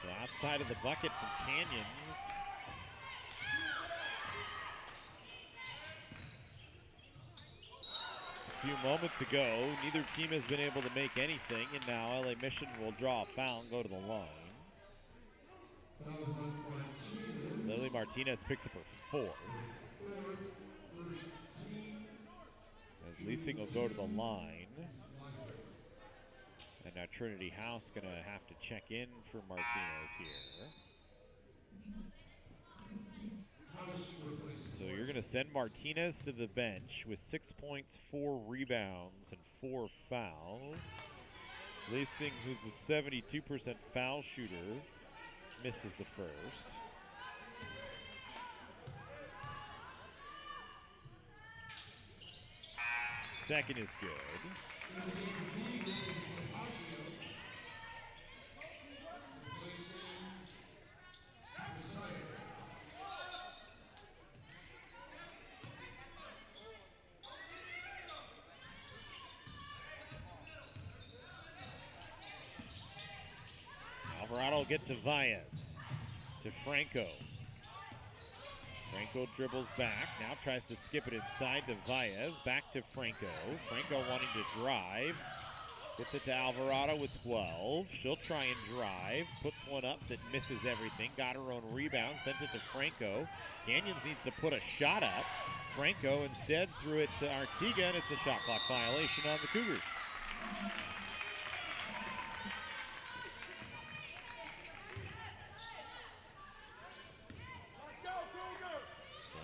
So outside of the bucket from Canyons. A few moments ago, neither team has been able to make anything, and now LA Mission will draw a foul and go to the line. Lily Martinez picks up her fourth. As Leasing will go to the line. And now Trinity House going to have to check in for Martinez here. So you're going to send Martinez to the bench with 6 points, 4 rebounds, and 4 fouls. Leasing, who's a 72% foul shooter, misses the first. Second is good. Alvarado will get to Valles, to Franco. Franco dribbles back, now tries to skip it inside to Valles, back to Franco. Franco wanting to drive, gets it to Alvarado with 12. She'll try and drive, puts one up that misses everything, got her own rebound, sent it to Franco. Canyons needs to put a shot up. Franco instead threw it to Artiga, and it's a shot clock violation on the Cougars.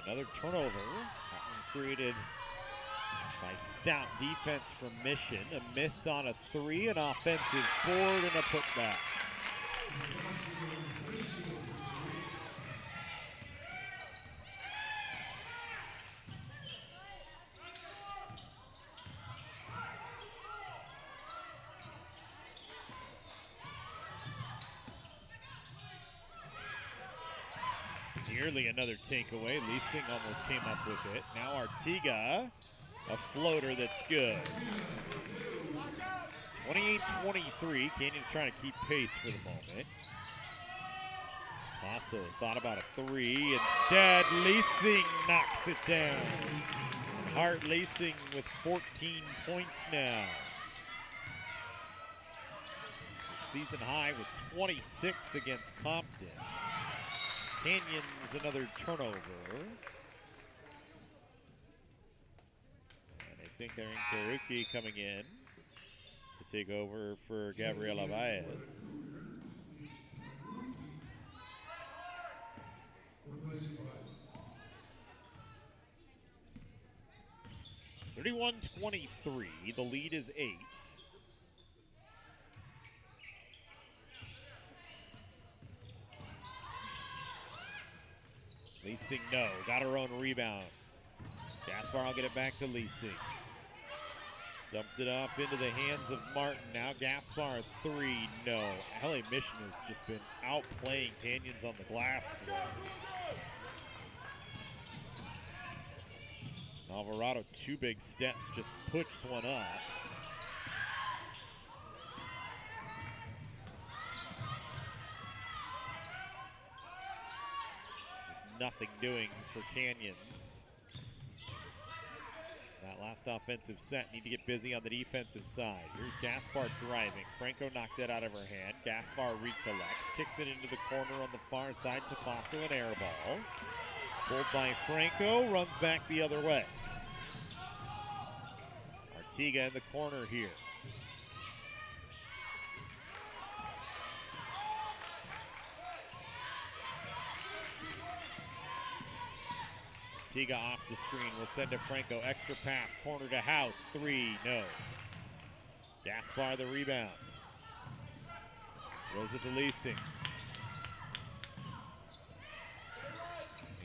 Another turnover, that one created by stout defense from Mission. A miss on a three, an offensive board, and a putback. Nearly another takeaway. Leasing almost came up with it. Now Artiga, a floater that's good. 28-23. Canyon's trying to keep pace for the moment. Also thought about a three. Instead, Leasing knocks it down. And Hart Leasing with 14 points now. Their season high was 26 against Compton. Canyon's another turnover. And I think Karuki coming in to take over for Gabriela Baez. 31-23. The lead is 8. Leasing, no. Got her own rebound. Gaspar will get it back to Leasing. Dumped it off into the hands of Martin. Now Gaspar, 3, no. LA Mission has just been outplaying Canyons on the glass today. Alvarado, 2 big steps, just puts one up. Just nothing doing for Canyons. That last offensive set, need to get busy on the defensive side. Here's Gaspar driving. Franco knocked that out of her hand. Gaspar recollects, kicks it into the corner on the far side. Topasso, an air ball. Pulled by Franco, runs back the other way. Artiga in the corner here. Artiga off the screen, will send to Franco. Extra pass, corner to House, 3, no. Gaspar the rebound. Throws it to Leasing.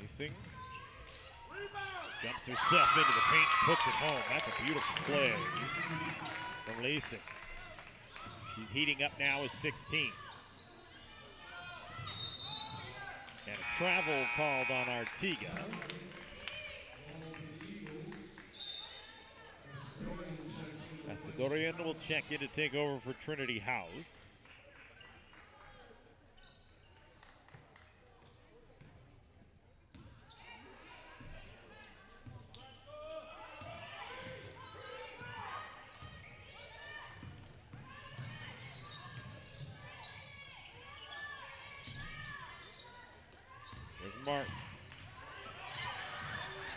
Leasing jumps herself into the paint, puts it home. That's a beautiful play from Leasing. She's heating up now with 16. And a travel called on Artiga. Macedonian will check in to take over for Trinity House. There's Martin.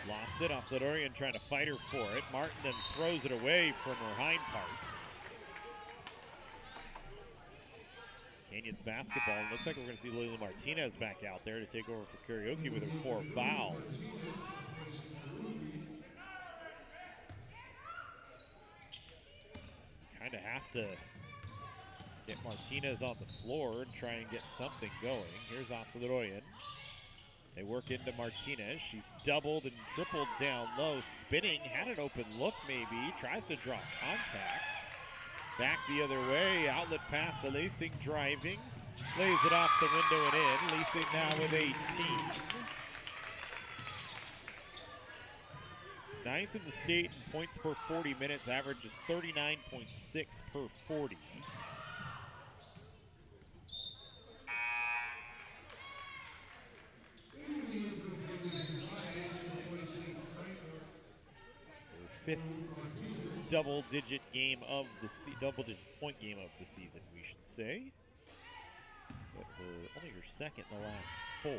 Lost it. Osladorian trying to fight her for it. Martin then throws it away from her hind parts. It's Canyons basketball. It looks like we're going to see Lily Martinez back out there to take over for Karaoke with her 4 fouls. Kind of have to get Martinez on the floor and try and get something going. Here's Osladorian. They work into Martinez. She's doubled and tripled down low, spinning, had an open look maybe, tries to draw contact. Back the other way, outlet pass to Leasing, driving, lays it off the window and in. Leasing now with 18. 9th in the state in points per 40 minutes, averages 39.6 per 40. Fifth double-digit game of the double-digit point game of the season, we should say. But only her second in the last 4.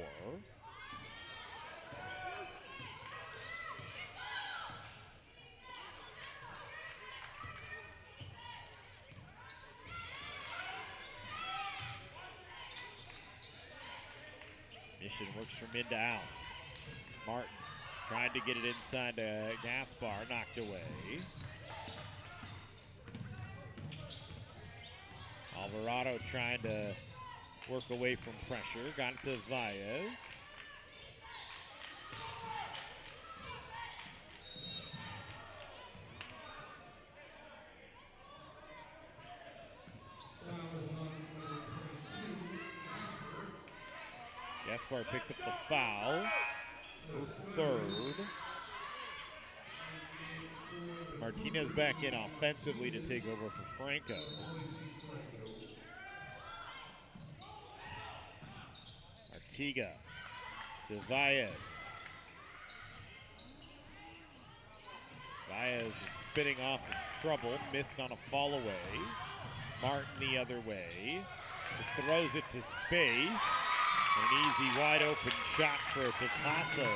Mission works from in to out. Martin tried to get it inside to Gaspar, knocked away. Alvarado trying to work away from pressure, got it to Valles. Gaspar picks up the foul. Her third. Martinez back in offensively to take over for Franco. Artiga to Valles. Valles was spinning off of trouble, missed on a fall away. Martin the other way. Just throws it to space. An easy wide open shot for Topasso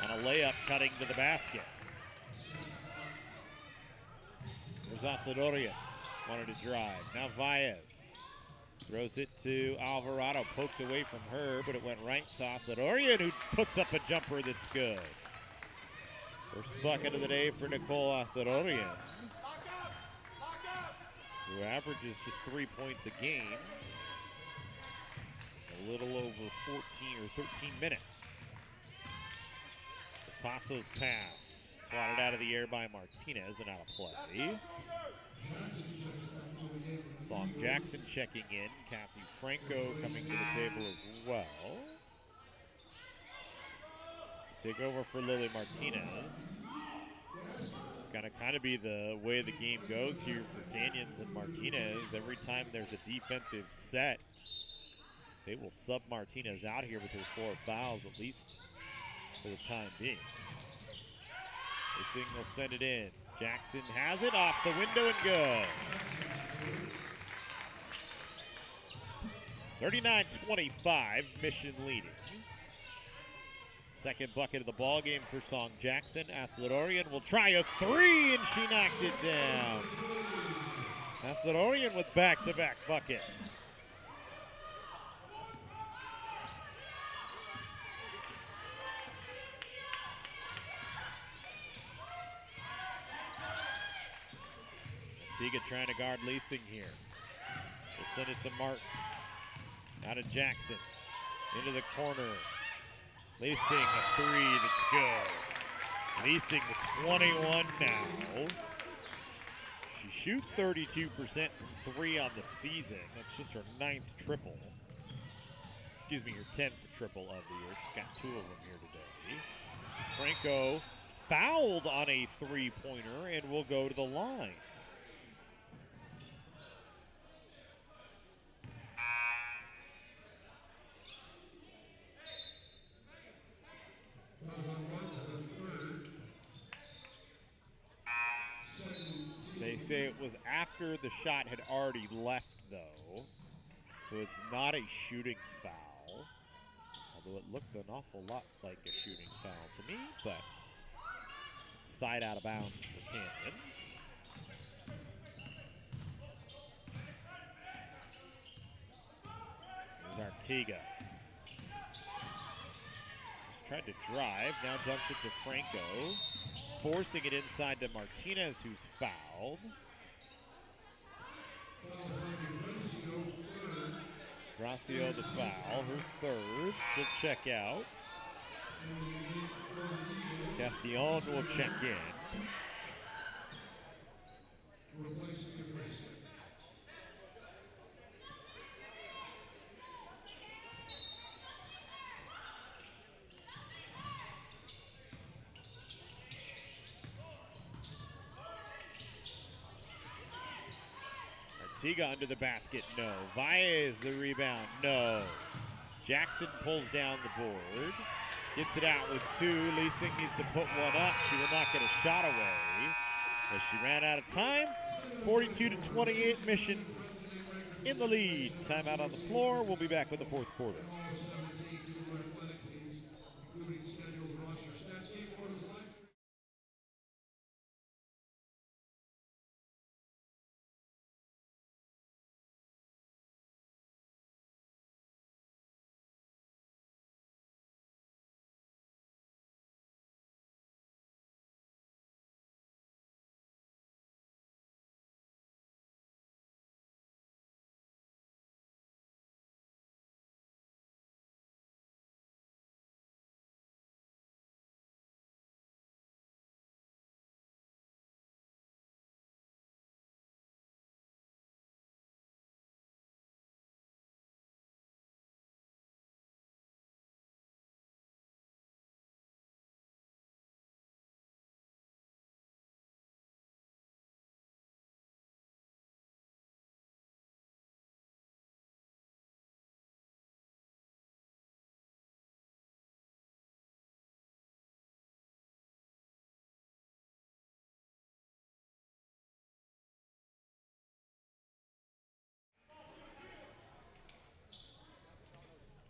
on a layup cutting to the basket. There's Asadorian, wanted to drive. Now Valles throws it to Alvarado, poked away from her, but it went right to Asadorian, who puts up a jumper that's good. First bucket of the day for Nicole Asadorian, who averages just 3 points a game. A little over 14 or 13 minutes. Passo's pass, swatted out of the air by Martinez and out of play. Song Jackson checking in. Kathy Franco coming to the table as well. To take over for Lily Martinez. It's going to kind of be the way the game goes here for Canyons and Martinez. Every time there's a defensive set, they will sub Martinez out here with her 4 fouls, at least for the time being. Racing will send it in. Jackson has it off the window and good. 39-25, Mission leading. Second bucket of the ball game for Song Jackson. Aslidorian will try a three, and she knocked it down. Aslidorian with back-to-back buckets. Antigua trying to guard Leasing here. We'll send it to Martin. Out of Jackson. Into the corner. Leasing a three that's good. Leasing to 21 now. She shoots 32% from three on the season. That's just her 9th triple. Excuse me, her 10th triple of the year. She's got 2 of them here today. Franco fouled on a three-pointer and will go to the line. They say it was after the shot had already left, though, so it's not a shooting foul, although it looked an awful lot like a shooting foul to me, but side out of bounds for Canyons. There's Artiga. Just tried to drive, now dumps it to Franco. Forcing it inside to Martinez, who's fouled. Gracio the foul, her third. She'll check out. Castillon will check in. Artiga under the basket, no. Valles the rebound, no. Jackson pulls down the board. Gets it out with 2. Leasing needs to put one up. She will not get a shot away as she ran out of time. 42-28, Mission in the lead. Timeout on the floor. We'll be back with the 4th quarter.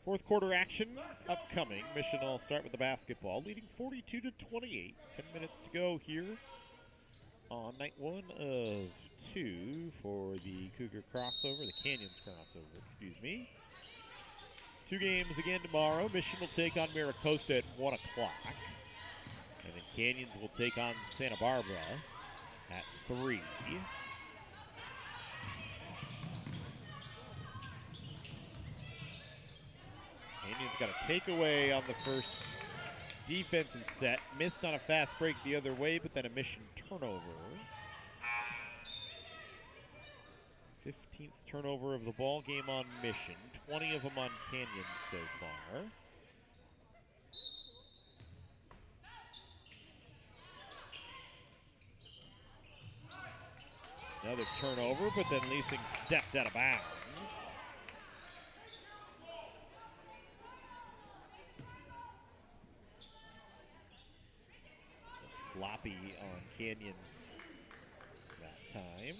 Fourth quarter action upcoming. Mission will start with the basketball, leading 42-28. 10 minutes to go here on night one of 2 for the Cougar crossover, the Canyons crossover, excuse me. 2 games again tomorrow. Mission will take on Maricosta at 1 o'clock. And then Canyons will take on Santa Barbara at 3. Canyons got a takeaway on the first defensive set. Missed on a fast break the other way, but then a Mission turnover. 15th turnover of the ball game on Mission. 20 of them on Canyons so far. Another turnover, but then Leasing stepped out of bounds. Sloppy on Canyons that time.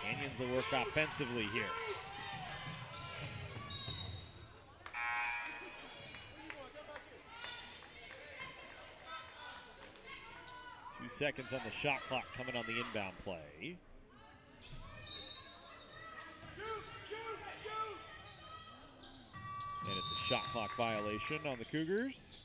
Canyons will work offensively here. Seconds on the shot clock coming on the inbound play. And it's a shot clock violation on the Cougars.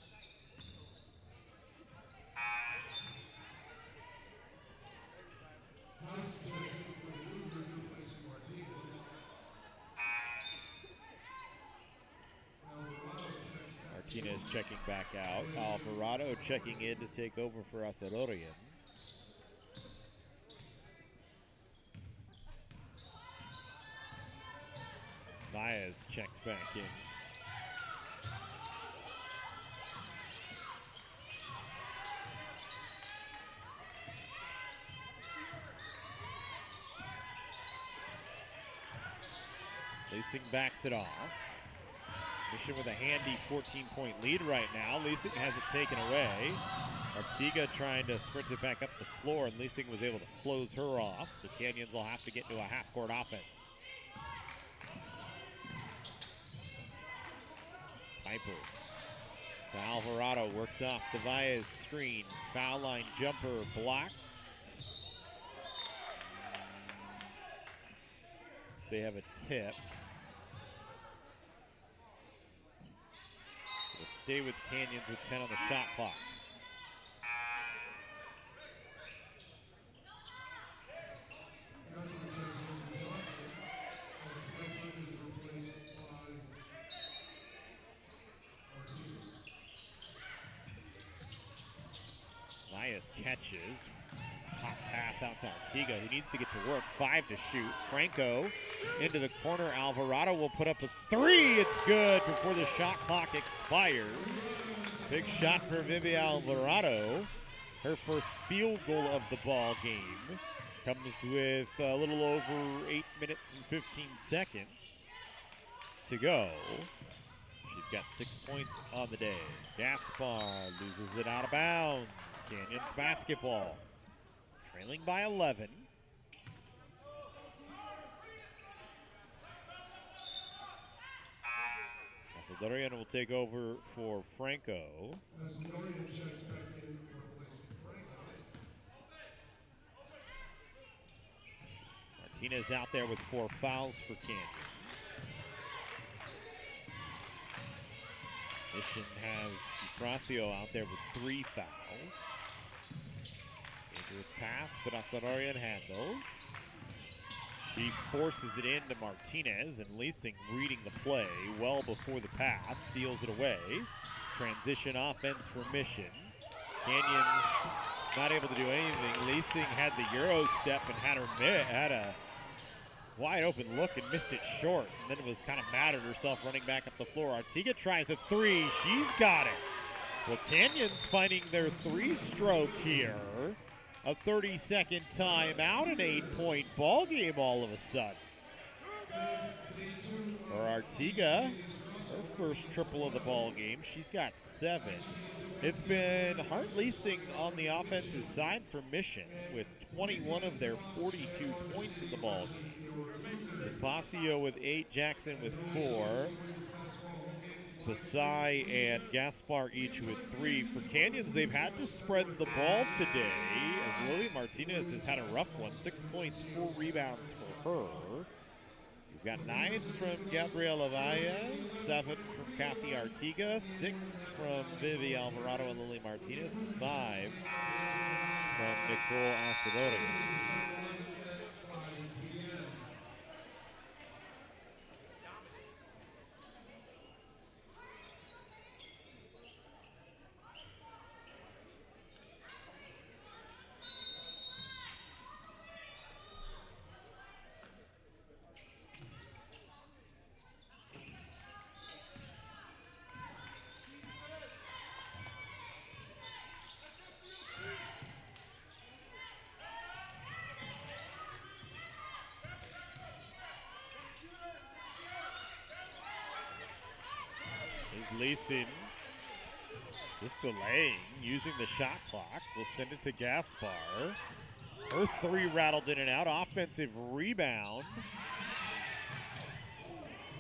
Martinez checking back out. Alvarado checking in to take over for Asadorian. Baez checked back in. Leasing backs it off. Mission with a handy 14-point lead right now. Leasing has it taken away. Artiga trying to sprint it back up the floor, and Leasing was able to close her off, so Canyons will have to get into a half-court offense. Piper to Alvarado, works off Devaya's screen. Foul line jumper blocked. They have a tip. So we'll stay with Canyons with 10 on the shot clock. Catches. A hot pass out to Artiga, who needs to get to work. 5 to shoot. Franco into the corner. Alvarado will put up a 3. It's good before the shot clock expires. Big shot for Vivi Alvarado. Her first field goal of the ball game comes with a little over 8 minutes and 15 seconds to go. She's got 6 points on the day. Gaspar loses it out of bounds. Canyons basketball. Trailing by 11. Asadorian will take over for Franco. Martinez out there with 4 fouls for Canyons. Mission has Eufrasio out there with 3 fouls. Dangerous pass, but Asadorian handles. She forces it into Martinez, and Leasing reading the play well before the pass, seals it away. Transition offense for Mission. Canyons not able to do anything. Leasing had the Euro step and had a wide open look and missed it short, and then was kind of mad at herself running back up the floor. Artiga tries a 3. She's got it. Well, Canyons finding their 3-stroke here. A 30-second timeout, an 8-point ball game all of a sudden. For Artiga, first triple of the ball game. She's got 7. It's been Hart Leasing on the offensive side for Mission with 21 of their 42 points in the ball game. Tapasio with 8, Jackson with 4. Pasai and Gaspar each with 3. For Canyons, they've had to spread the ball today as Lily Martinez has had a rough one. 6 points, 4 rebounds for her. We've got 9 from Gabriela Valles, 7 from Kathy Artiga, 6 from Vivi Alvarado and Lily Martinez, and 5 from Nicole Asadori. Leeson just delaying, using the shot clock. We'll send it to Gaspar. Her 3 rattled in and out. Offensive rebound.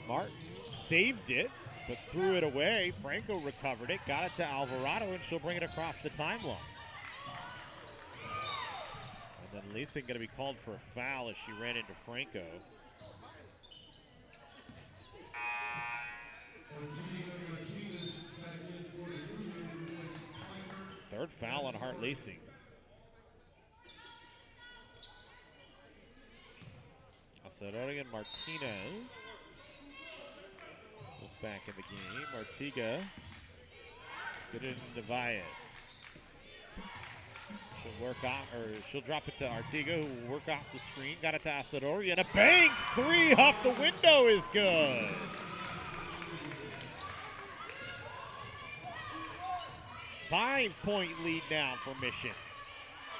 Martin saved it, but threw it away. Franco recovered it, got it to Alvarado, and she'll bring it across the timeline. And then Leeson going to be called for a foul as she ran into Franco. Third foul on Hart Leasing. Asadori and Martinez. Look back in the game. Artiga. Get it into Valles. She'll work off, or she'll drop it to Artiga, who will work off the screen. Got it to Asadori, and a bank 3 off the window is good. Five-point lead now for Mission.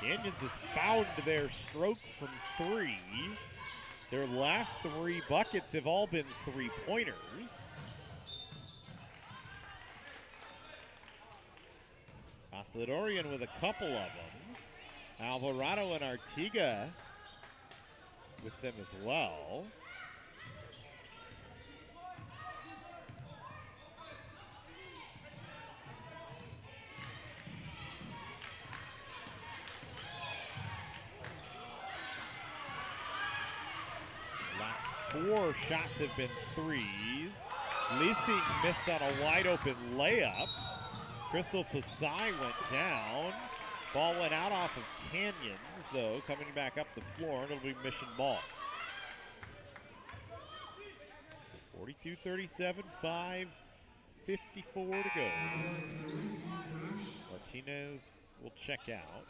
Canyons has found their stroke from 3. Their last 3 buckets have all been 3-pointers. Asadorian with a couple of them. Alvarado and Artiga with them as well. Last 4 shots have been 3s. Leasing missed on a wide open layup. Crystal Pasai went down. Ball went out off of Canyons, though, coming back up the floor, and it'll be Mission ball. 42-37, 5:54 to go. Martinez will check out.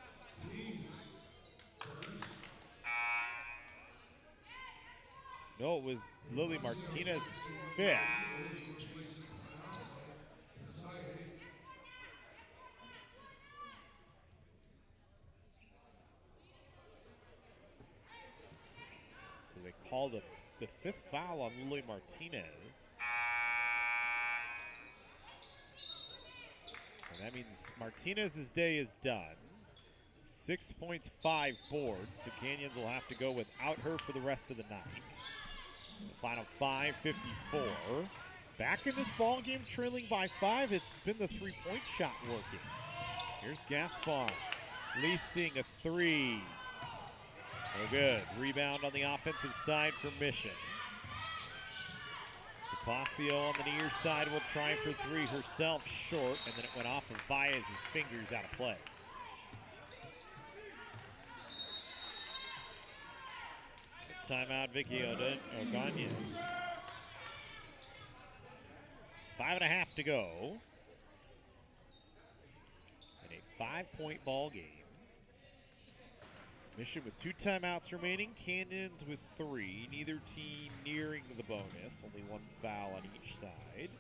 No, it was Lily Martinez's 5th. So they called the 5th foul on Lily Martinez. And that means Martinez's day is done. 6 points, 5 boards, so Canyons will have to go without her for the rest of the night. The final 5:54. Back in this ball game, trailing by 5. It's been the 3-point shot working. Here's Gaspar. Leasing a 3. No good. Rebound on the offensive side for Mission. Tapasio on the near side will try for 3 herself, short, and then it went off of Valles' fingers out of play. Timeout, Vicky Oganya. 5.5 to go. And a 5-point ball game. Mission with 2 timeouts remaining. Canyons with 3. Neither team nearing the bonus. Only 1 foul on each side.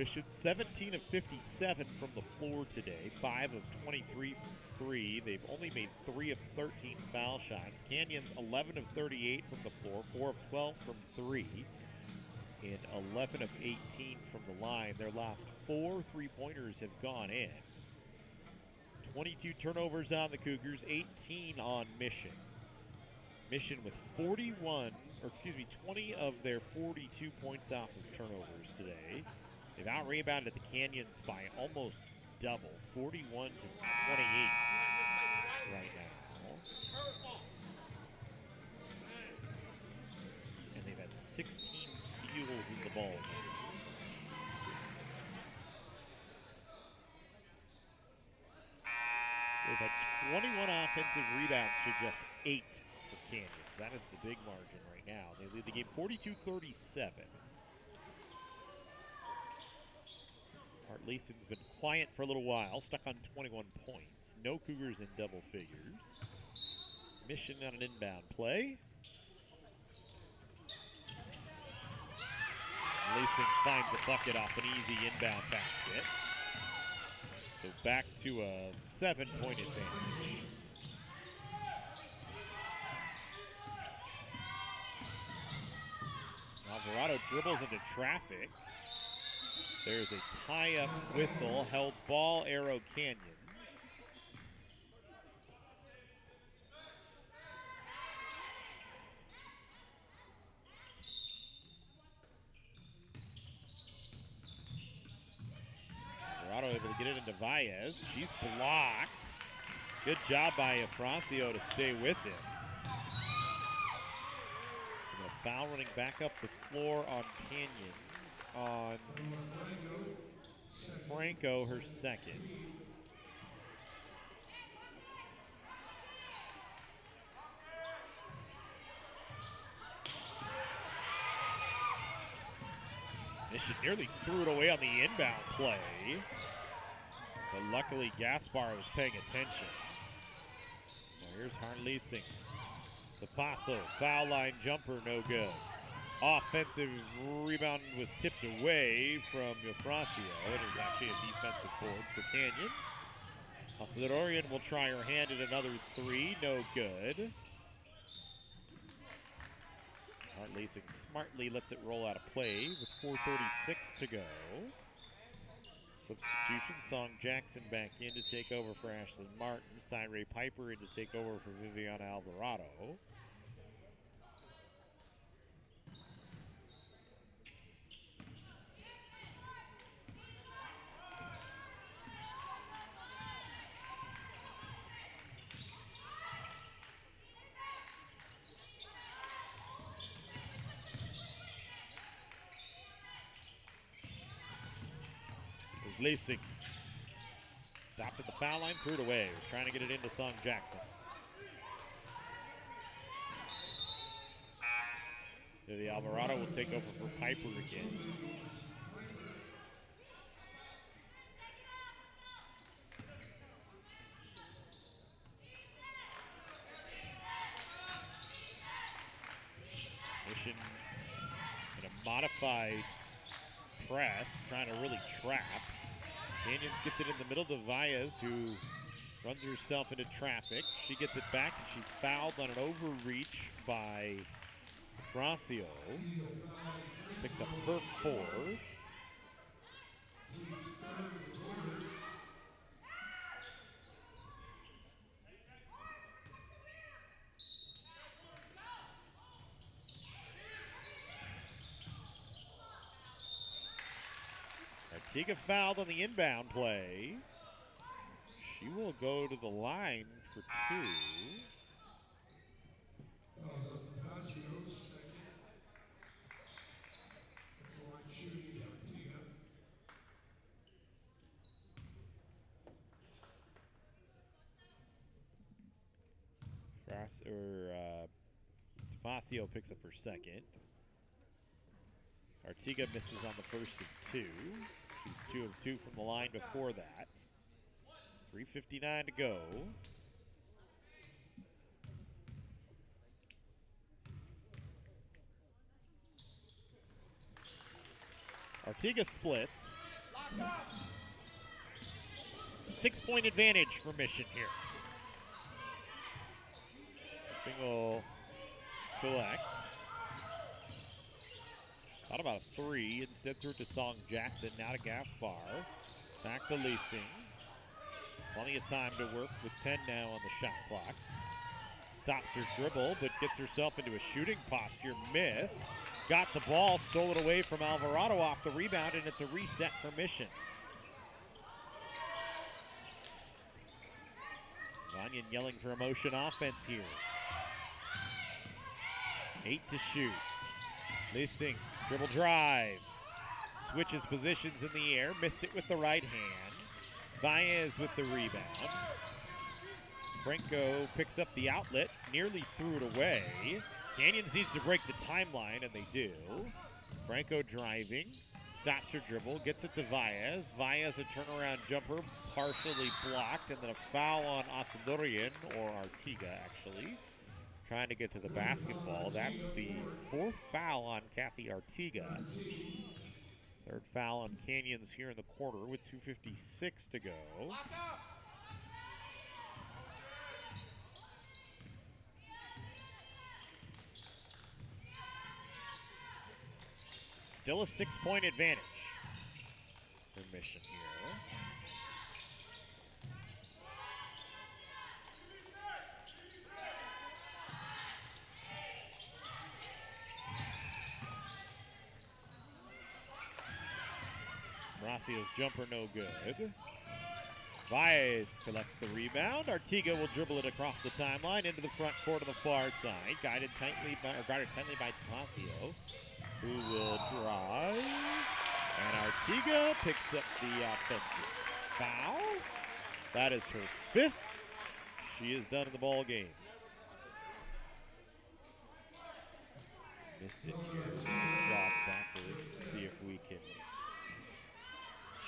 Mission 17 of 57 from the floor today, 5 of 23 from 3. They've only made 3 of 13 foul shots. Canyons 11 of 38 from the floor, 4 of 12 from 3, and 11 of 18 from the line. Their last 4 3-pointers have gone in. 22 turnovers on the Cougars, 18 on Mission. Mission with 20 of their 42 points off of turnovers today. They've out-rebounded the Canyons by almost double, 41 to 28 right now. And they've had 16 steals in the ball game. They've had 21 offensive rebounds to just 8 for Canyons. That is the big margin right now. They lead the game 42-37. Art Leeson's been quiet for a little while, stuck on 21 points. No Cougars in double figures. Mission on an inbound play. Leeson finds a bucket off an easy inbound basket. So back to a 7-point advantage. Alvarado dribbles into traffic. There's a tie-up whistle, held ball, Arrow Canyons. Alvarado able to get it into Valles. She's blocked. Good job by Afrasio to stay with him. And a foul running back up the floor on Canyons on Franco, her second. Mission nearly threw it away on the inbound play, but luckily Gaspar was paying attention. Now here's Harleasing. The Paso, foul line jumper, no good. Offensive rebound was tipped away from Eufrasio. It is actually a defensive board for Canyons. Auxiliorian will try her hand at another 3, no good. Art Leasing smartly lets it roll out of play with 4:36 to go. Substitution, Song Jackson back in to take over for Ashley Martin. Cyree Piper in to take over for Viviana Alvarado. Leasing stopped at the foul line, threw it away. Was trying to get it into Song Jackson. The Alvarado will take over for Piper again. Mission in a modified press, trying to really trap. Canyons gets it in the middle to Valles, who runs herself into traffic. She gets it back, and she's fouled on an overreach by Frasio. Picks up her 4th. Artiga fouled on the inbound play. She will go to the line for 2. Tapasio picks up her 2nd. Artiga misses on the first of 2. She's 2 of 2 from the line before that. 3:59 to go. Artiga splits. 6-point advantage for Mission here. Single collect. Thought about a 3. Instead threw it to Song Jackson. Now to Gaspar. Back to Leasing. Plenty of time to work with 10 now on the shot clock. Stops her dribble, but gets herself into a shooting posture. Missed. Got the ball, stole it away from Alvarado off the rebound, and it's a reset for Mission. Vanyan yelling for emotion offense here. 8 to shoot. Leasing, dribble drive. Switches positions in the air, missed it with the right hand. Baez with the rebound. Franco picks up the outlet, nearly threw it away. Canyons needs to break the timeline, and they do. Franco driving, stops her dribble, gets it to Baez. Baez a turnaround jumper, partially blocked, and then a foul on Asadorian, or Artiga actually, trying to get to the basketball. That's the 4th foul on Kathy Artiga. 3rd foul on Canyons here in the quarter with 2:56 to go. Still a 6-point advantage for Mission here. Rocio's jumper no good. Baez collects the rebound. Artiga will dribble it across the timeline into the front court on the far side. Guarded tightly by Tomasio, who will drive. And Artiga picks up the offensive foul. That is her 5th. She is done in the ball game. Missed it here. Jog backwards and see if we can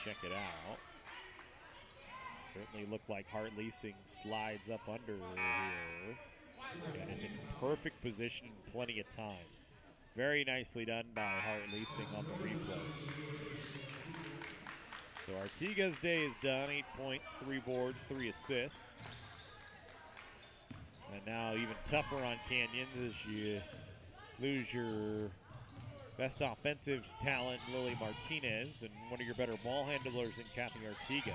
check it out. Certainly looked like Hart Leasing slides up under her here. And is in perfect position, plenty of time. Very nicely done by Hart Leasing on the replay. So Artiga's day is done. 8 points, 3 boards, 3 assists. And now even tougher on Canyons as you lose your best offensive talent, Lily Martinez, and one of your better ball handlers in Kathy Artiga.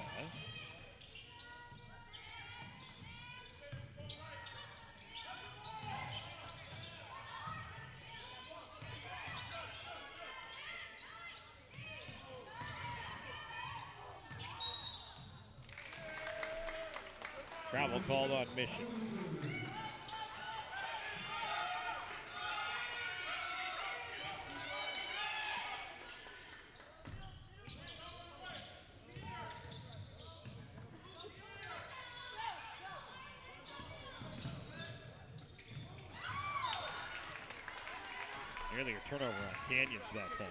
Travel called on Mission. Nearly a turnover on Canyons that time.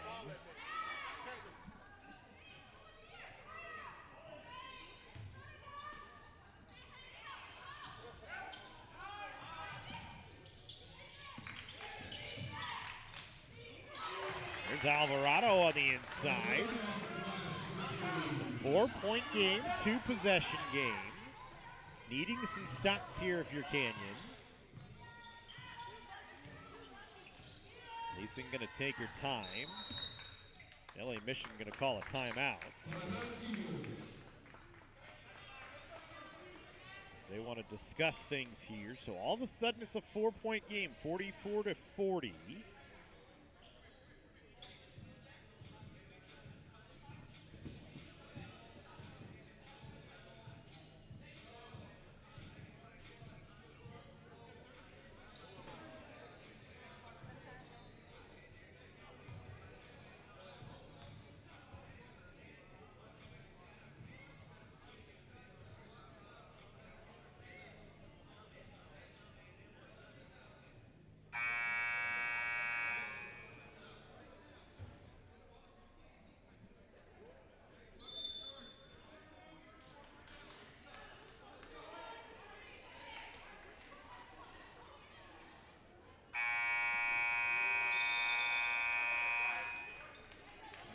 There's Alvarado on the inside. It's a 4-point game, 2-possession game. Needing some stops here if you're Canyons. Leasing going to take her time. LA Mission going to call a timeout. They want to discuss things here. So all of a sudden it's a 4-point game, 44-40.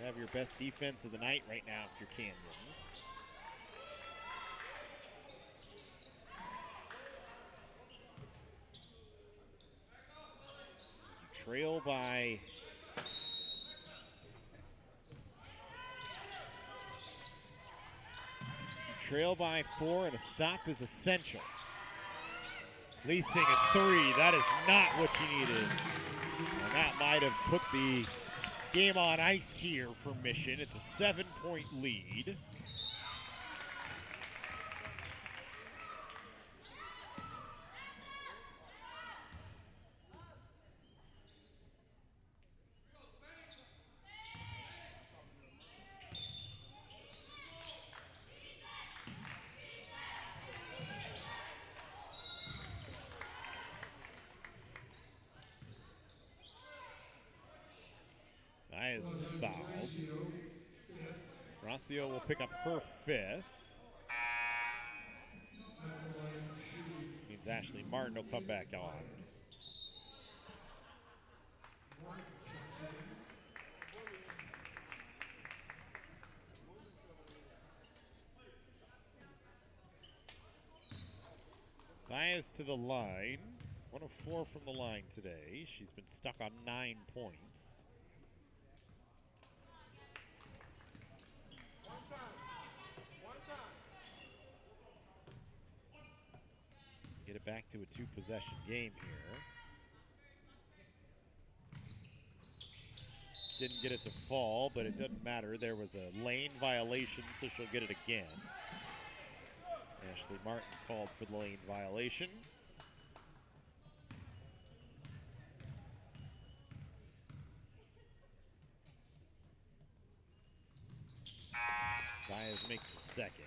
Have your best defense of the night right now if you're Canyons. As you trail by Trail by 4, and a stop is essential. Leasing a 3, that is not what you needed. And that might have put the game on ice here for Mission. It's a 7-point lead. Baez is fouled. Fracio will pick up her 5th. Means Ashley Martin will come back on. Baez to the line. 1 of 4 from the line today. She's been stuck on 9 points. Get it back to a 2-possession game here. Didn't get it to fall, but it doesn't matter. There was a lane violation, so she'll get it again. Ashley Martin called for the lane violation. Baez makes the second.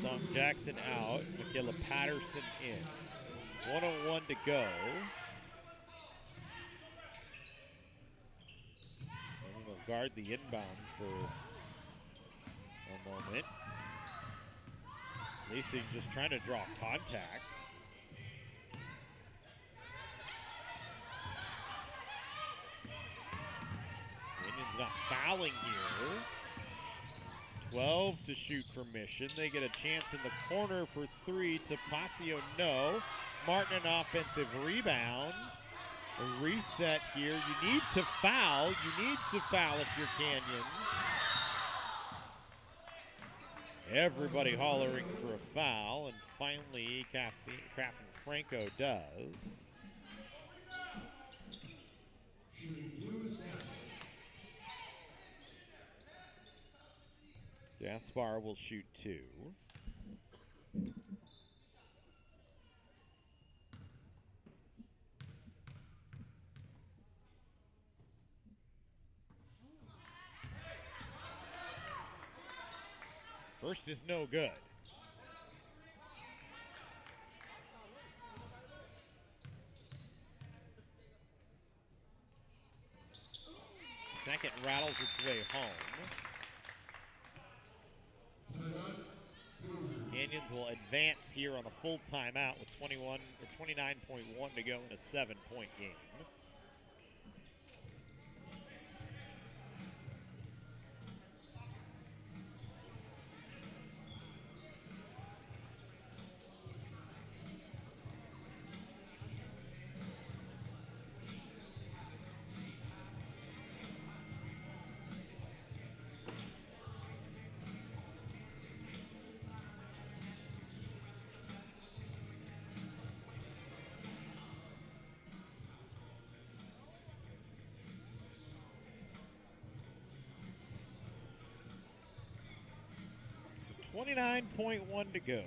Song Jackson out. Michaela Patterson in. 1:01 to go. And we'll guard the inbound for a moment. Lacey just trying to draw contact. Union's not fouling here. 12 to shoot for Mission. They get a chance in the corner for 3. Tapacio, no. Martin, an offensive rebound. A reset here. You need to foul. You need to foul if you're Canyons. Everybody hollering for a foul, and finally Catherine Franco does. Gaspar will shoot 2. First is no good. Second rattles its way home. Canyons will advance here on a full timeout with 29.1 to go in a 7-point game. So 29.1 to go.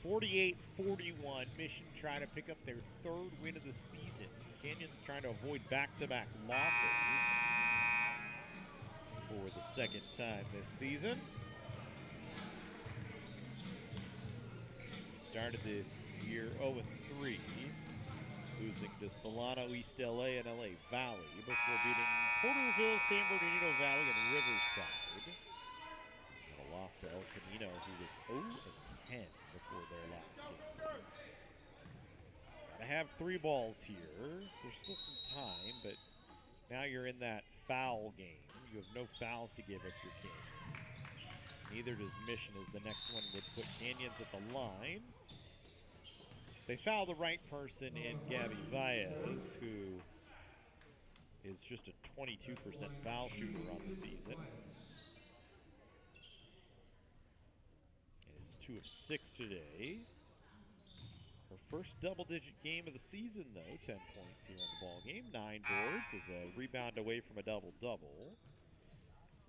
48-41. Mission trying to pick up their 3rd win of the season. Canyons trying to avoid back-to-back losses for the 2nd time this season. Started this year 0-3, losing to Solano, East LA, and LA Valley before beating Porterville, San Bernardino Valley, and Riverside. And a loss to El Camino, who was 0-10 before their last game. to have 3 balls here. There's still some time, but now you're in that foul game. You have no fouls to give if you're Canyons. Neither does Mission, as the next one would put Canyons at the line. They foul the right person in Gabby Valles, who is just a 22% foul shooter on the season. It is 2 of 6 today. Her first double-digit game of the season, though. 10 points here in the ball game. 9 boards is a rebound away from a double-double.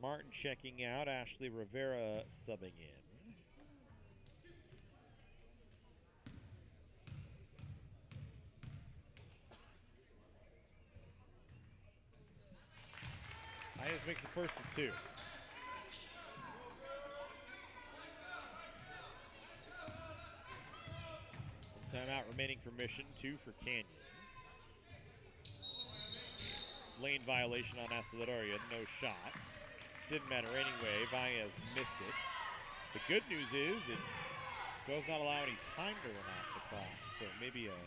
Martin checking out. Ashley Rivera subbing in. Hayes makes the first of 2. Timeout remaining for Mission, 2 for Canyons. Lane violation on Acevedoria, no shot. Didn't matter anyway, Valles missed it. The good news is it does not allow any time to run off the clock, so maybe a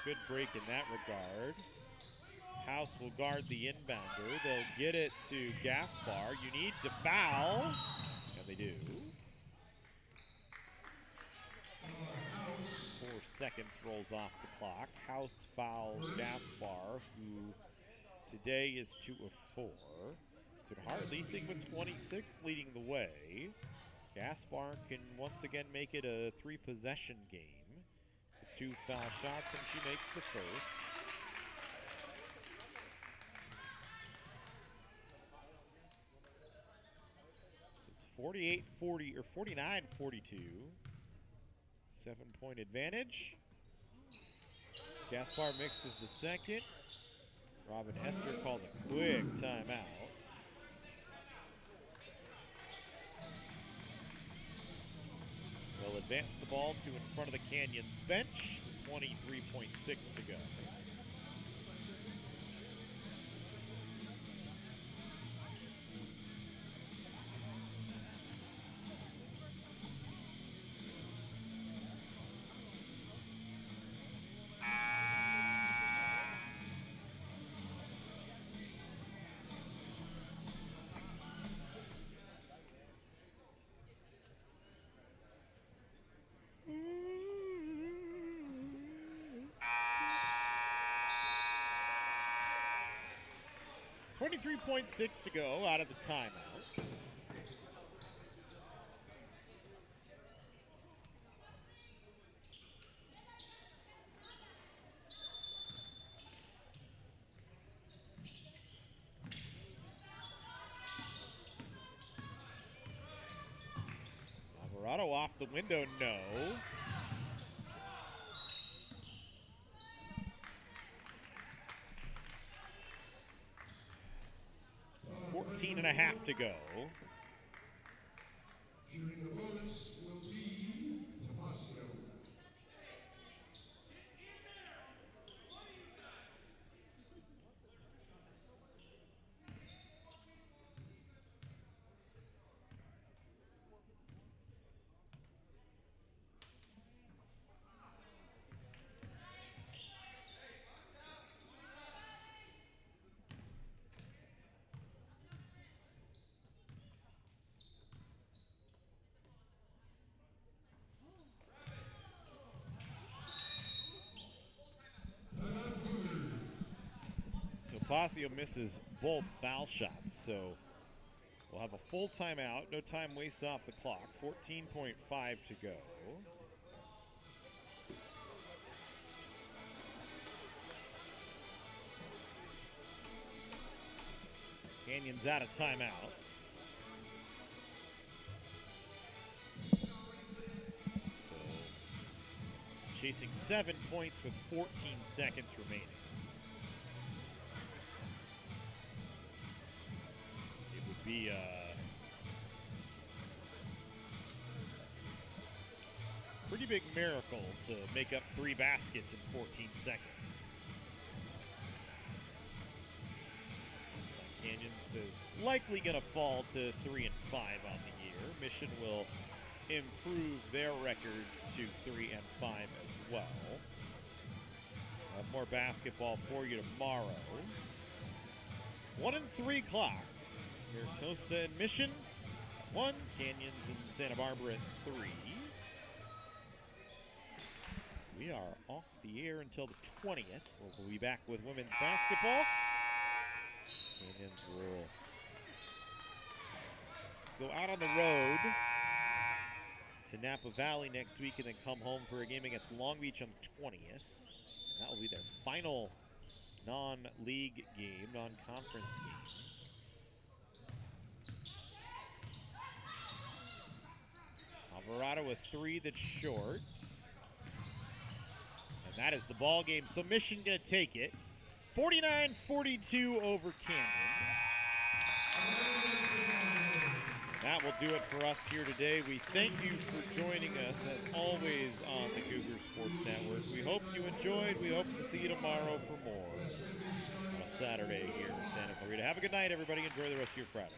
good break in that regard. House will guard the inbounder. They'll get it to Gaspar. You need to foul, and they do. 4 seconds rolls off the clock. House fouls Gaspar, who today is 2 of 4. So Hart leasing with 26, leading the way. Gaspar can once again make it a 3-possession game with 2 foul shots, and she makes the first. So it's 48-40 or 49-42. 7-point advantage. Gaspar mixes the second. Robin Hester calls a quick timeout. They'll advance the ball to in front of the Canyons bench. 23.6 to go. .6 to go out of the timeout. Alvarado off the window, no. And a half to go. Shooting the bonus will be Tapasio. Tapasio misses both foul shots, so we'll have a full timeout. No time wasted off the clock. 14.5 to go. Canyons out of timeouts. So chasing 7 points with 14 seconds remaining. Be a pretty big miracle to make up 3 baskets in 14 seconds. So Canyons is likely going to fall to 3 and 5 on the year. Mission will improve their record to 3-5 as well. We'll have more basketball for you tomorrow. 1 and 3 clock. Here at Costa and Mission at 1, Canyons and Santa Barbara at 3. We are off the air until the 20th. We'll be back with women's basketball. Canyons will go out on the road to Napa Valley next week and then come home for a game against Long Beach on the 20th. And that will be their final non-league game, non-conference game. Alvarado with 3 that's short. And that is the ball game. So Mission gonna take it. 49-42 over Canyons. That will do it for us here today. We thank you for joining us, as always, on the Cougar Sports Network. We hope you enjoyed. We hope to see you tomorrow for more on a Saturday here in Santa Clarita. Have a good night, everybody. Enjoy the rest of your Friday.